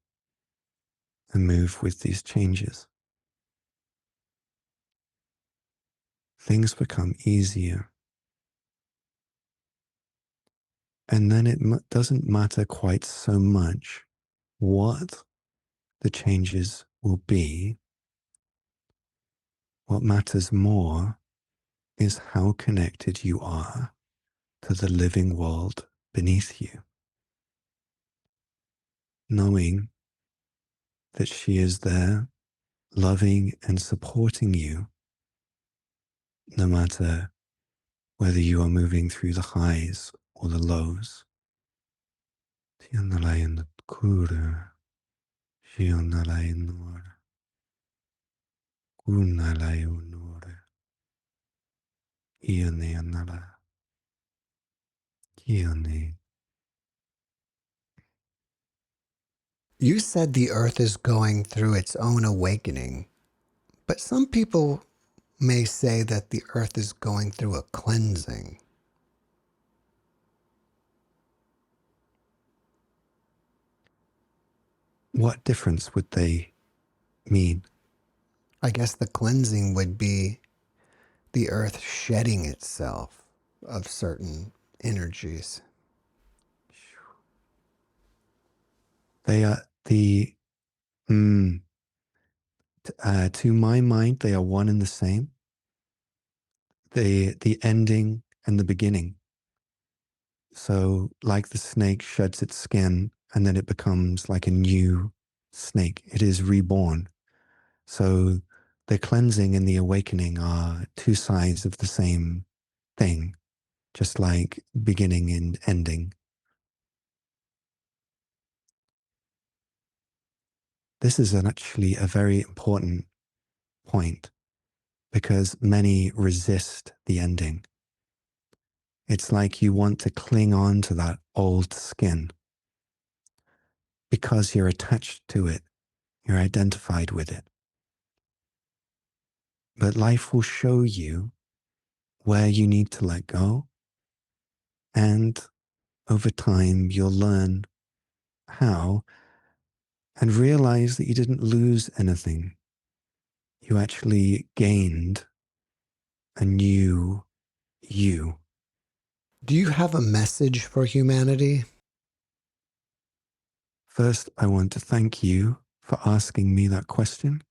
and move with these changes. Things become easier. And then it doesn't matter quite so much what the changes will be. What matters more is how connected you are to the living world beneath you, knowing that she is there, loving and supporting you, no matter whether you are moving through the highs or the lows. You said the earth is going through its own awakening, but some people may say that the earth is going through a cleansing. What difference would they mean? I guess the cleansing would be the earth shedding itself of certain energies. They are to my mind, they are one and the same. The ending and the beginning. So like the snake sheds its skin and then it becomes like a new snake. It is reborn. So the cleansing and the awakening are two sides of the same thing, just like beginning and ending. This is actually a very important point because many resist the ending. It's like you want to cling on to that old skin because you're attached to it. You're identified with it. But life will show you where you need to let go. And over time, you'll learn how and realize that you didn't lose anything. You actually gained a new you. Do you have a message for humanity? First, I want to thank you for asking me that question.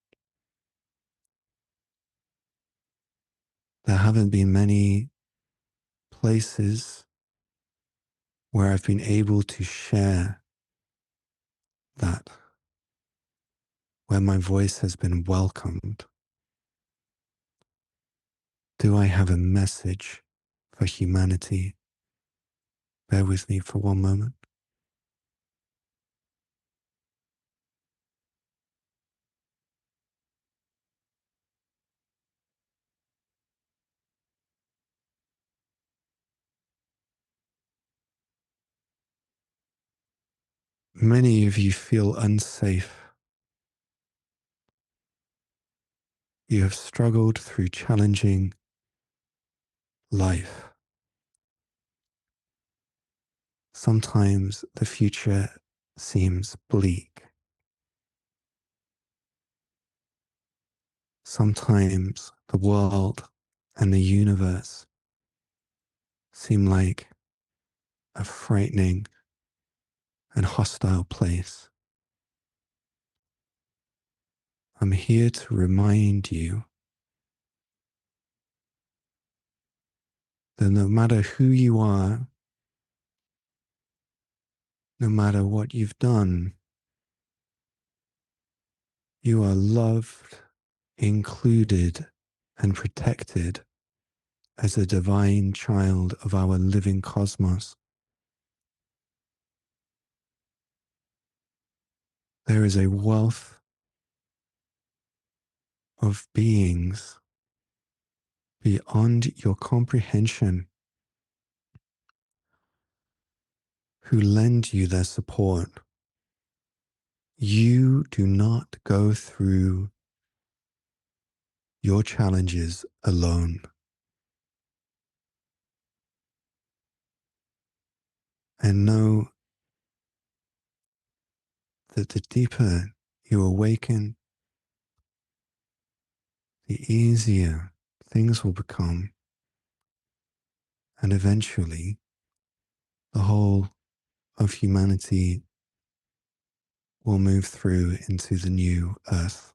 There haven't been many places where I've been able to share that, where my voice has been welcomed. Do I have a message for humanity? Bear with me for one moment. Many of you feel unsafe. You have struggled through challenging life. Sometimes the future seems bleak. Sometimes the world and the universe seem like a frightening and hostile place. I'm here to remind you that no matter who you are, no matter what you've done, you are loved, included, and protected as a divine child of our living cosmos. There is a wealth of beings beyond your comprehension who lend you their support. You do not go through your challenges alone. And know that the deeper you awaken, the easier things will become. And eventually, the whole of humanity will move through into the new earth.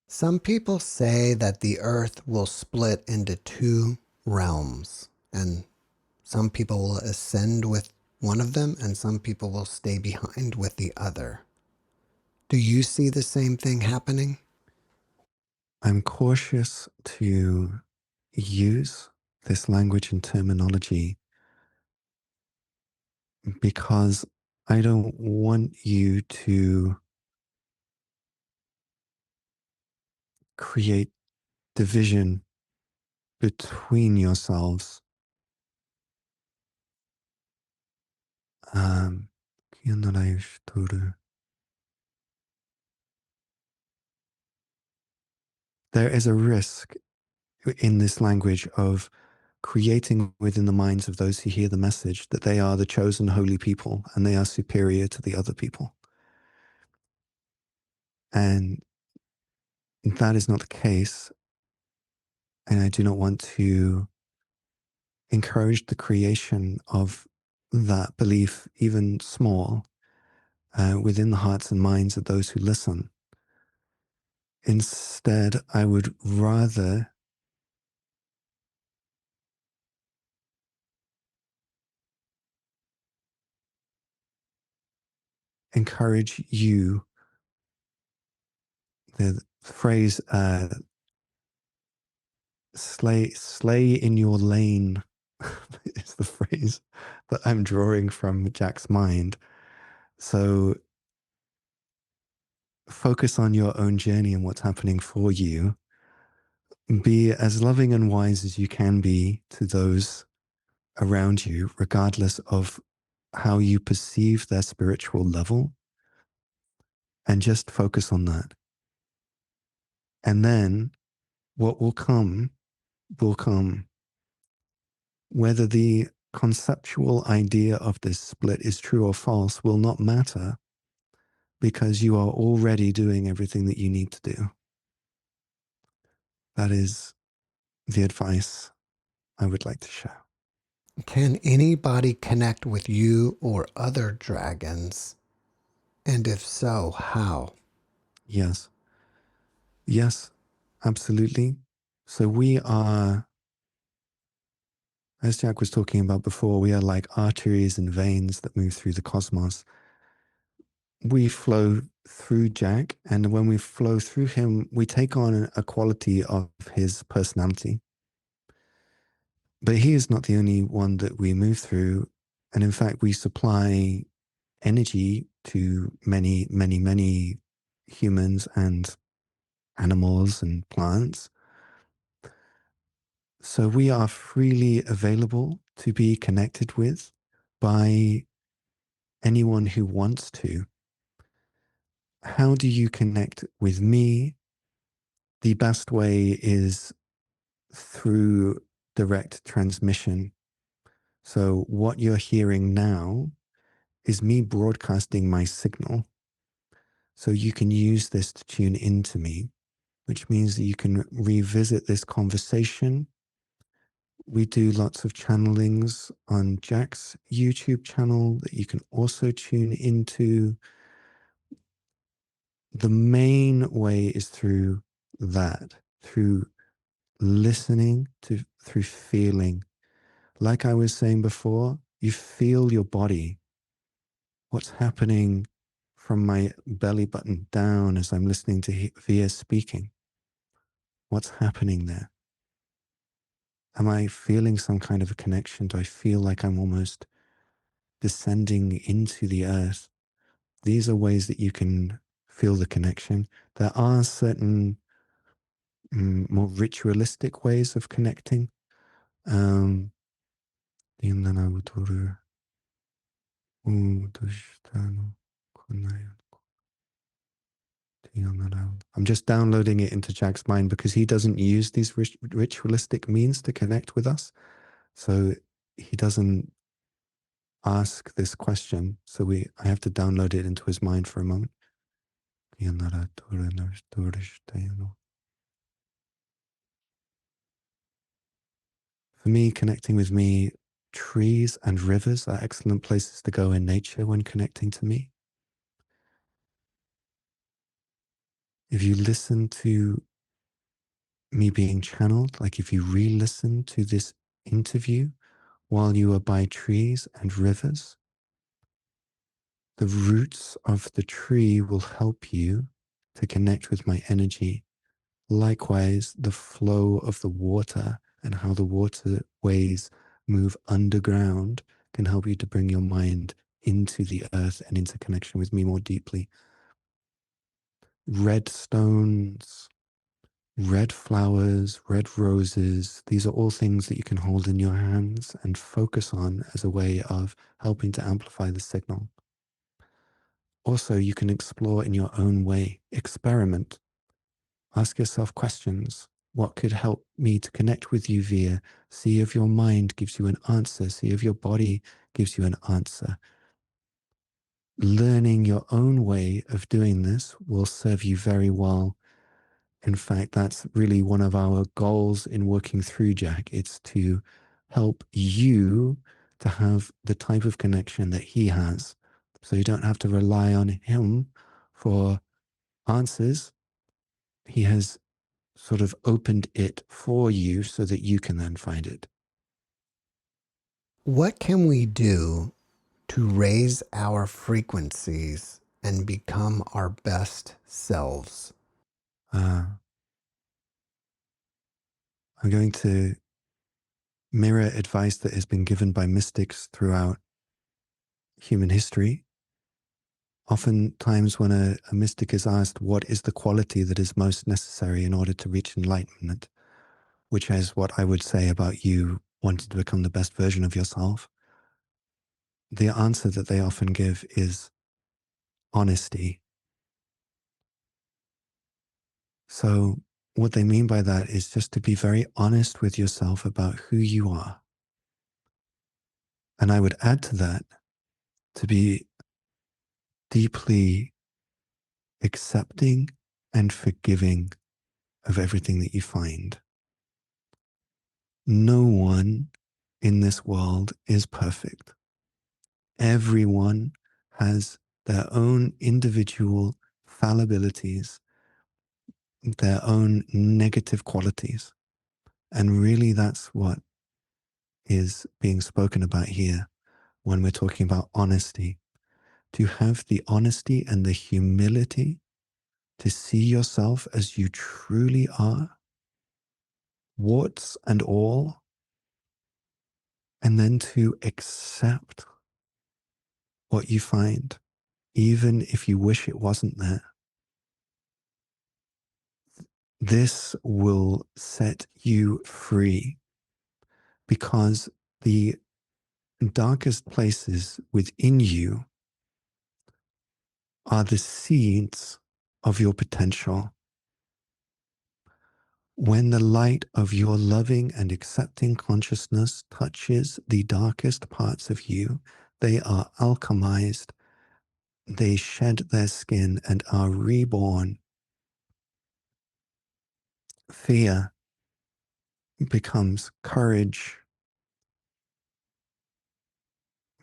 Some people say that the earth will split into two realms, and some people will ascend with one of them, and some people will stay behind with the other. Do you see the same thing happening? I'm cautious to use this language and terminology because I don't want you to create division between yourselves. Um, there is a risk in this language of creating within the minds of those who hear the message that they are the chosen holy people and they are superior to the other people. And that is not the case. And I do not want to encourage the creation of that belief, even small, within the hearts and minds of those who listen. Instead, I would rather encourage you. The phrase slay in your lane is the phrase that I'm drawing from Jack's mind. So focus on your own journey and what's happening for you. Be as loving and wise as you can be to those around you, regardless of how you perceive their spiritual level, and just focus on that. And then what will come will come. Whether the conceptual idea of this split is true or false will not matter, because you are already doing everything that you need to do. That is the advice I would like to share. Can anybody connect with you or other dragons? And if so, how? Yes. Yes, absolutely. So we are, as Jack was talking about before, we are like arteries and veins that move through the cosmos. We flow through Jack, and when we flow through him, we take on a quality of his personality. But he is not the only one that we move through. And in fact, we supply energy to many, many, many humans and animals and plants. So we are freely available to be connected with by anyone who wants to. How do you connect with me? The best way is through direct transmission. So what you're hearing now is me broadcasting my signal. So you can use this to tune into me, which means that you can revisit this conversation. We do lots of channelings on Jack's YouTube channel that you can also tune into. The main way is through that, through listening, through feeling. Like I was saying before, you feel your body, what's happening from my belly button down as I'm listening to Via speaking. What's happening there? Am I feeling some kind of a connection? Do I feel like I'm almost descending into the earth? These are ways that you can feel the connection. There are certain more ritualistic ways of connecting. Um, I'm just downloading it into Jack's mind because he doesn't use these ritualistic means to connect with us. So he doesn't ask this question. So I have to download it into his mind for a moment. For me, connecting with me, trees and rivers are excellent places to go in nature when connecting to me. If you listen to me being channeled, like if you re-listen to this interview while you are by trees and rivers, the roots of the tree will help you to connect with my energy. Likewise, the flow of the water and how the waterways move underground can help you to bring your mind into the earth and into connection with me more deeply. Red stones, red flowers, red roses, these are all things that you can hold in your hands and focus on as a way of helping to amplify the signal. Also, you can explore in your own way, experiment. Ask yourself questions. What could help me to connect with you via? See if your mind gives you an answer. See if your body gives you an answer. Learning your own way of doing this will serve you very well. In fact, that's really one of our goals in working through Jack. It's to help you to have the type of connection that he has. So you don't have to rely on him for answers. He has sort of opened it for you so that you can then find it. What can we do to raise our frequencies and become our best selves? I'm going to mirror advice that has been given by mystics throughout human history. Oftentimes when a mystic is asked what is the quality that is most necessary in order to reach enlightenment, which is what I would say about you wanting to become the best version of yourself, the answer that they often give is honesty. So what they mean by that is just to be very honest with yourself about who you are. And I would add to that to be deeply accepting and forgiving of everything that you find. No one in this world is perfect. Everyone has their own individual fallibilities, their own negative qualities. And really, that's what is being spoken about here when we're talking about honesty. To have the honesty and the humility to see yourself as you truly are, warts and all, and then to accept what you find, even if you wish it wasn't there. This will set you free because the darkest places within you are the seeds of your potential. When the light of your loving and accepting consciousness touches the darkest parts of you, they are alchemized, they shed their skin and are reborn. Fear becomes courage,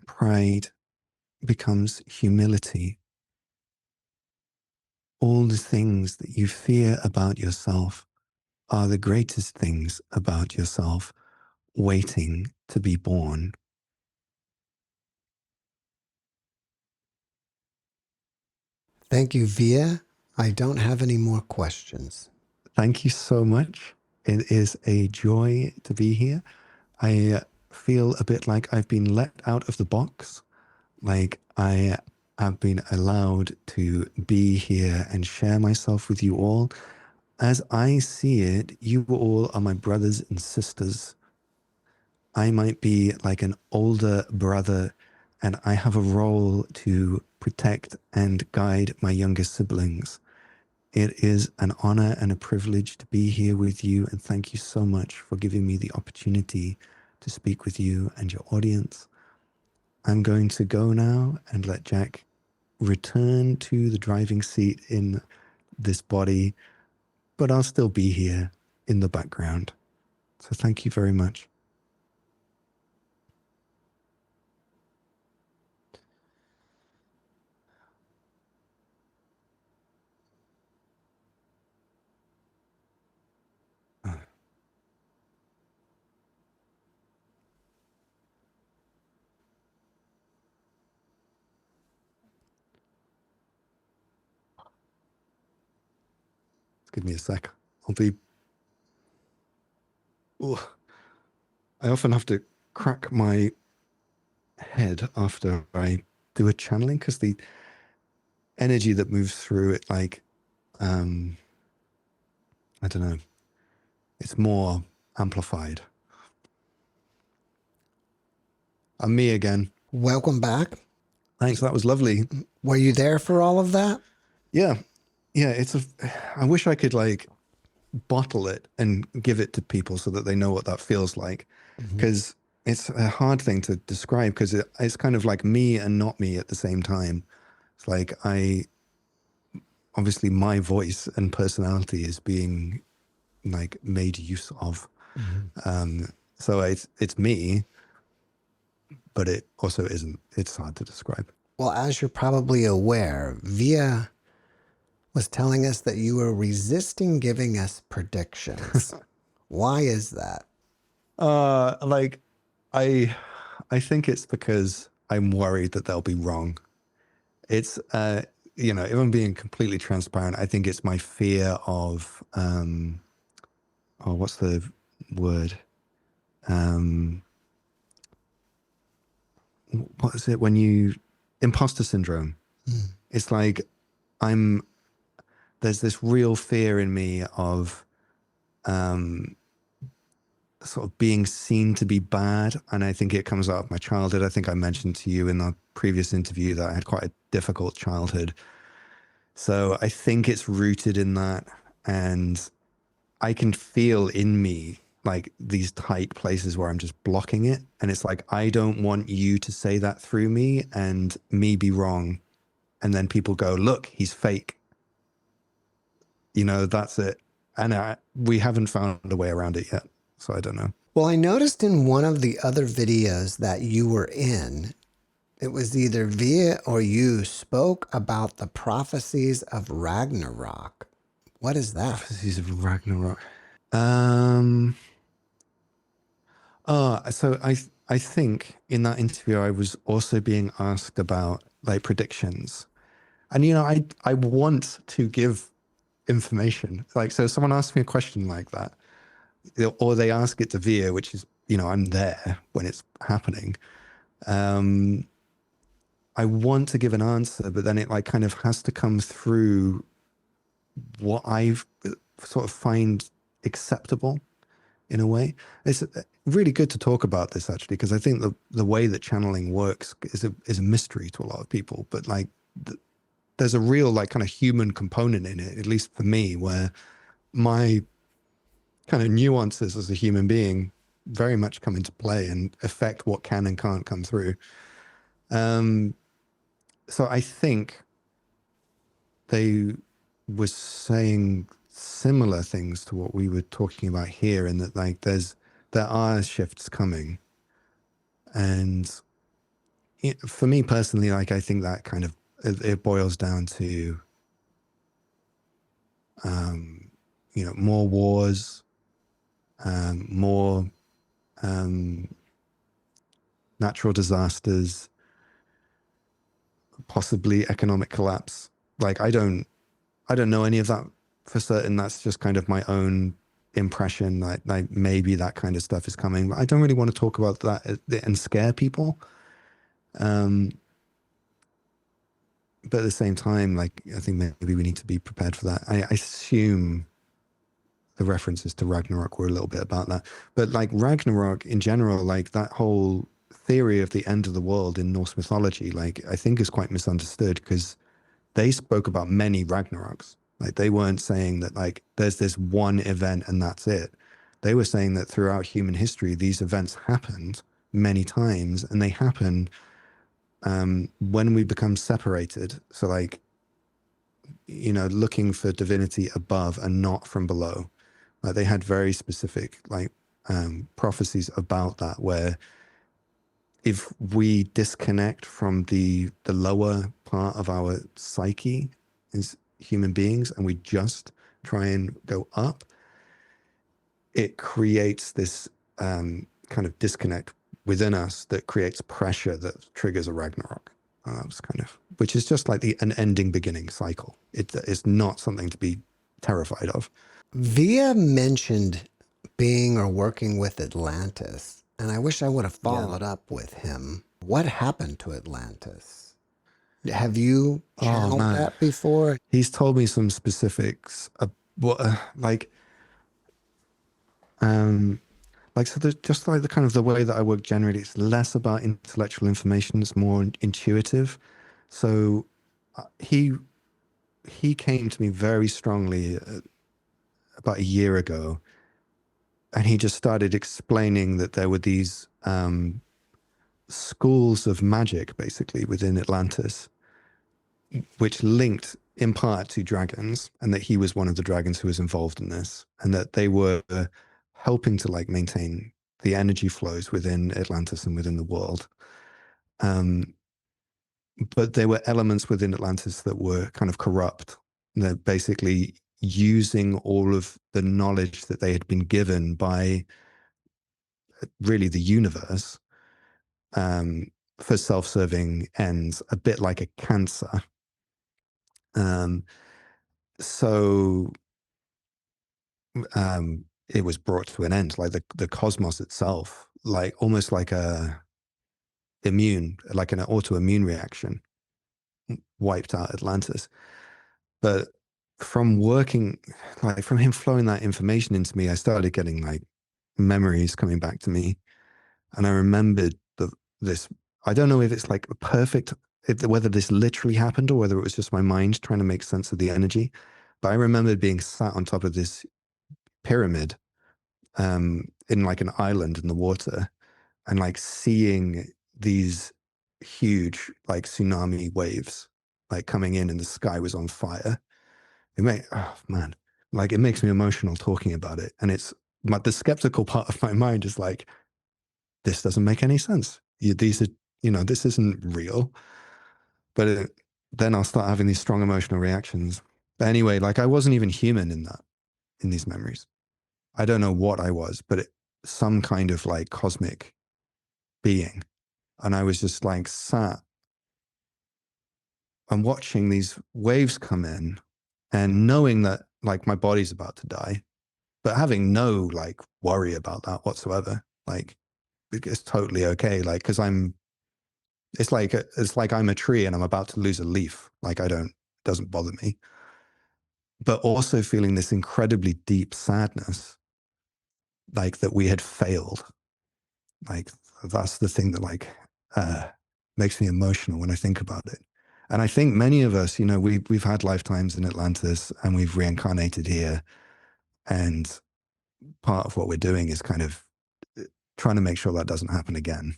pride becomes humility. All the things that you fear about yourself are the greatest things about yourself waiting to be born. Thank you, Via. I don't have any more questions. Thank you so much. It is a joy to be here. I feel a bit like I've been let out of the box, like I have been allowed to be here and share myself with you all. As I see it, you all are my brothers and sisters. I might be like an older brother, and I have a role to protect and guide my younger siblings. It is an honor and a privilege to be here with you, and thank you so much for giving me the opportunity to speak with you and your audience. I'm going to go now and let Jack return to the driving seat in this body, but I'll still be here in the background. So thank you very much. Give me a sec. I'll be... Ooh. I often have to crack my head after I do a channeling because the energy that moves through it, like, I don't know, it's more amplified. I'm me again. Welcome back. Thanks. That was lovely. Were you there for all of that? Yeah. Yeah. I wish I could like bottle it and give it to people so that they know what that feels like. Because it's a hard thing to describe because it's kind of like me and not me at the same time. It's like obviously my voice and personality is being like made use of. So it's me, but it also isn't. It's hard to describe. Well, as you're probably aware, Via was telling us that you were resisting giving us predictions. Why is that? Like I think it's because I'm worried that they'll be wrong. It's you know, if I'm being completely transparent, I think it's my fear of what's the word? What is it when you imposter syndrome? It's like there's this real fear in me of sort of being seen to be bad. And I think it comes out of my childhood. I think I mentioned to you in the previous interview that I had quite a difficult childhood. So I think it's rooted in that. And I can feel in me like these tight places where I'm just blocking it. And it's like, I don't want you to say that through me and me be wrong. And then people go, look, he's fake. You know, that's it. And we haven't found a way around it yet. So I don't know. Well, I noticed in one of the other videos that you were in, it was either Via or you spoke about the prophecies of Ragnarok. What is that? Prophecies of Ragnarok. So I think in that interview I was also being asked about like predictions. And you know, I want to give information. Like, so someone asks me a question like that, or they ask it to Via, which is, you know, I'm there when it's happening. I want to give an answer, but then it like kind of has to come through what I sort of find acceptable in a way. It's really good to talk about this actually, because I think the way that channeling works is a mystery to a lot of people, but like there's a real like kind of human component in it, at least for me, where my kind of nuances as a human being very much come into play and affect what can and can't come through. So I think they were saying similar things to what we were talking about here, in that like there are shifts coming. And for me personally, like I think that kind of it boils down to you know, more wars, more natural disasters, possibly economic collapse. Like I don't know any of that for certain. That's just kind of my own impression. Like maybe that kind of stuff is coming, but I don't really want to talk about that and scare people. But at the same time, like I think maybe we need to be prepared for that. I assume the references to Ragnarok were a little bit about that, but like Ragnarok in general, like that whole theory of the end of the world in Norse mythology, like I think is quite misunderstood, because they spoke about many Ragnaroks. Like they weren't saying that like there's this one event and that's it. they were saying that throughout human history, these events happened many times, and they happen when we become separated. So like, looking for divinity above and not from below. Like they had very specific like prophecies about that, where if we disconnect from the lower part of our psyche as human beings and we just try and go up, it creates this kind of disconnect within us that creates pressure that triggers a Ragnarok. That's kind of, which is just like an ending beginning cycle. It's not something to be terrified of. Via mentioned being or working with Atlantis, and I wish I would have Yeah. followed up with him. What happened to Atlantis? Have you Oh channeled man, that before? he's told me some specifics. Um, like so, there's just like the kind of the way that I work generally. It's less about intellectual information; it's more intuitive. So he came to me very strongly about a year ago, and he just started explaining that there were these schools of magic basically within Atlantis, which linked in part to dragons, and that he was one of the dragons who was involved in this, and that they were helping to like maintain the energy flows within Atlantis and within the world. But there were elements within Atlantis that were kind of corrupt. They're basically using all of the knowledge that they had been given by really the universe for self-serving ends, a bit like a cancer. Um, so it was brought to an end, like the cosmos itself, like almost like like an autoimmune reaction, wiped out Atlantis. But from working, like from him flowing that information into me, I started getting like memories coming back to me. And I remembered this, I don't know if it's like a perfect, whether this literally happened or whether it was just my mind trying to make sense of the energy. But I remembered being sat on top of this pyramid in like an island in the water, and like seeing these huge like tsunami waves like coming in, and the sky was on fire. Oh man, like it makes me emotional talking about it. And it's the skeptical part of my mind is like, this doesn't make any sense. These are, this isn't real. But then I'll start having these strong emotional reactions. But anyway, like I wasn't even human in these memories. I don't know what I was, but some kind of like cosmic being. And I was just like sat and watching these waves come in and knowing that like my body's about to die, but having no like worry about that whatsoever. Like it's totally okay. Like, cause it's like I'm a tree and I'm about to lose a leaf. Like it doesn't bother me, but also feeling this incredibly deep sadness, like that we had failed. Like that's the thing that like makes me emotional when I think about it. And I think many of us, we've had lifetimes in Atlantis and we've reincarnated here. And part of what we're doing is kind of trying to make sure that doesn't happen again.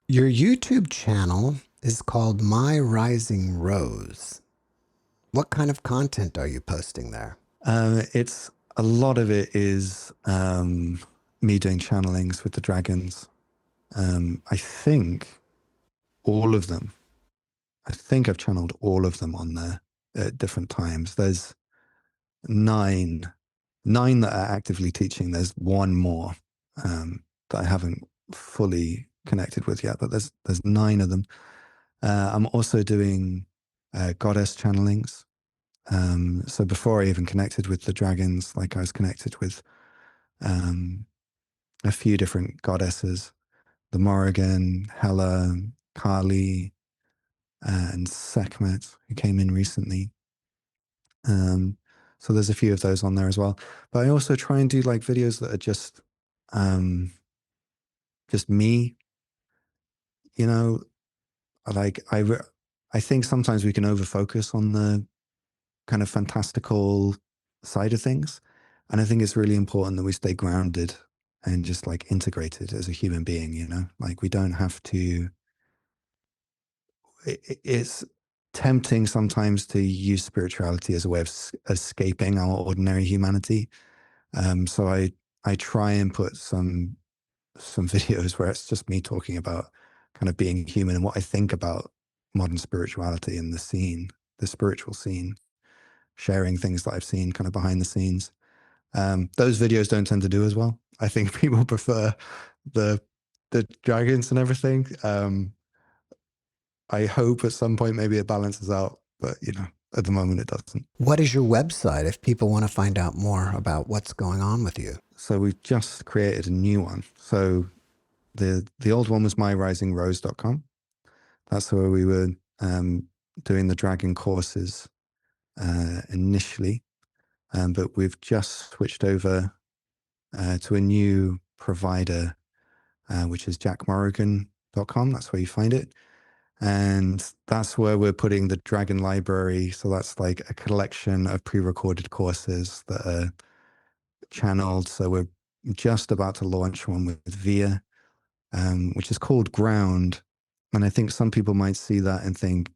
Your YouTube channel is called My Rising Rose. What kind of content are you posting there? It's a lot of it is me doing channelings with the dragons. I think all of them. I think I've channeled all of them on there at different times. There's nine that are actively teaching. There's one more that I haven't fully connected with yet, but there's 9 of them. I'm also doing goddess channelings. So before I even connected with the dragons, like I was connected with a few different goddesses, the Morrigan, Hela, Kali, and Sekhmet, who came in recently. So there's a few of those on there as well. But I also try and do like videos that are just me, you know, like I think sometimes we can over focus on the kind of fantastical side of things. And I think it's really important that we stay grounded and just like integrated as a human being, you know, like we don't have to, it's tempting sometimes to use spirituality as a way of escaping our ordinary humanity. So I try and put some videos where it's just me talking about kind of being human and what I think about modern spirituality and the scene, the spiritual scene, sharing things that I've seen kind of behind the scenes. Those videos don't tend to do as well. I think people prefer the the dragons and everything. I hope at some point maybe it balances out, but you know, at the moment it doesn't. What is your website if people want to find out more about what's going on with you? So we've just created a new one. So the old one was myrisingrose.com. That's where we were doing the dragon courses initially, but we've just switched over to a new provider, which is jackmorrigan.com. That's where you find it. And that's where we're putting the Dragon Library. So that's like a collection of pre-recorded courses that are channeled. So we're just about to launch one with Via, which is called Ground. And I think some people might see that and think,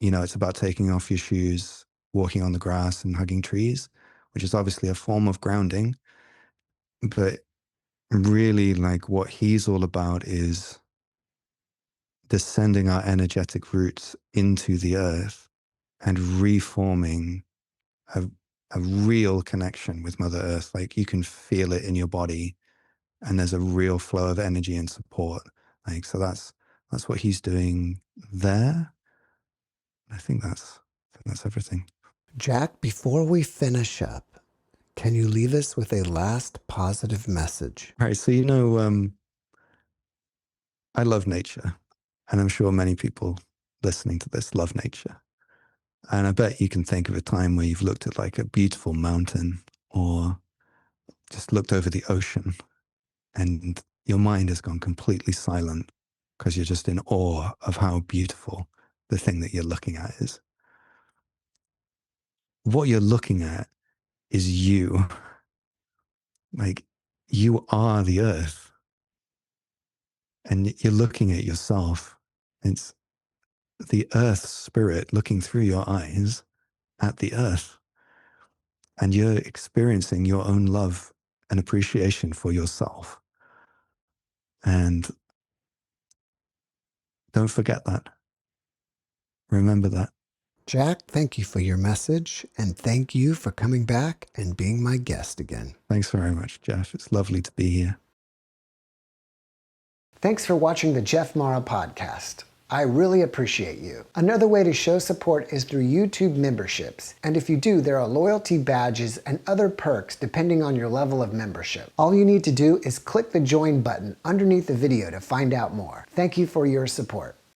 you know, it's about taking off your shoes, walking on the grass and hugging trees, which is obviously a form of grounding. But really, like what he's all about is descending our energetic roots into the earth and reforming a, a real connection with Mother Earth. Like you can feel it in your body and there's a real flow of energy and support. Like, so that's what he's doing there. I think that's everything. Jack, before we finish up, can you leave us with a last positive message? Right. So, you know, I love nature, and I'm sure many people listening to this love nature. And I bet you can think of a time where you've looked at like a beautiful mountain or just looked over the ocean and your mind has gone completely silent because you're just in awe of how beautiful the thing that you're looking at is. What you're looking at is you. Like you are the earth and you're looking at yourself. It's the earth spirit looking through your eyes at the earth. And you're experiencing your own love and appreciation for yourself. And don't forget that. Remember that. Jack, thank you for your message, and thank you for coming back and being my guest again. Thanks very much, Jeff. It's lovely to be here. Thanks for watching the JeffMara podcast. I really appreciate you. Another way to show support is through YouTube memberships. And if you do, there are loyalty badges and other perks depending on your level of membership. All you need to do is click the join button underneath the video to find out more. Thank you for your support.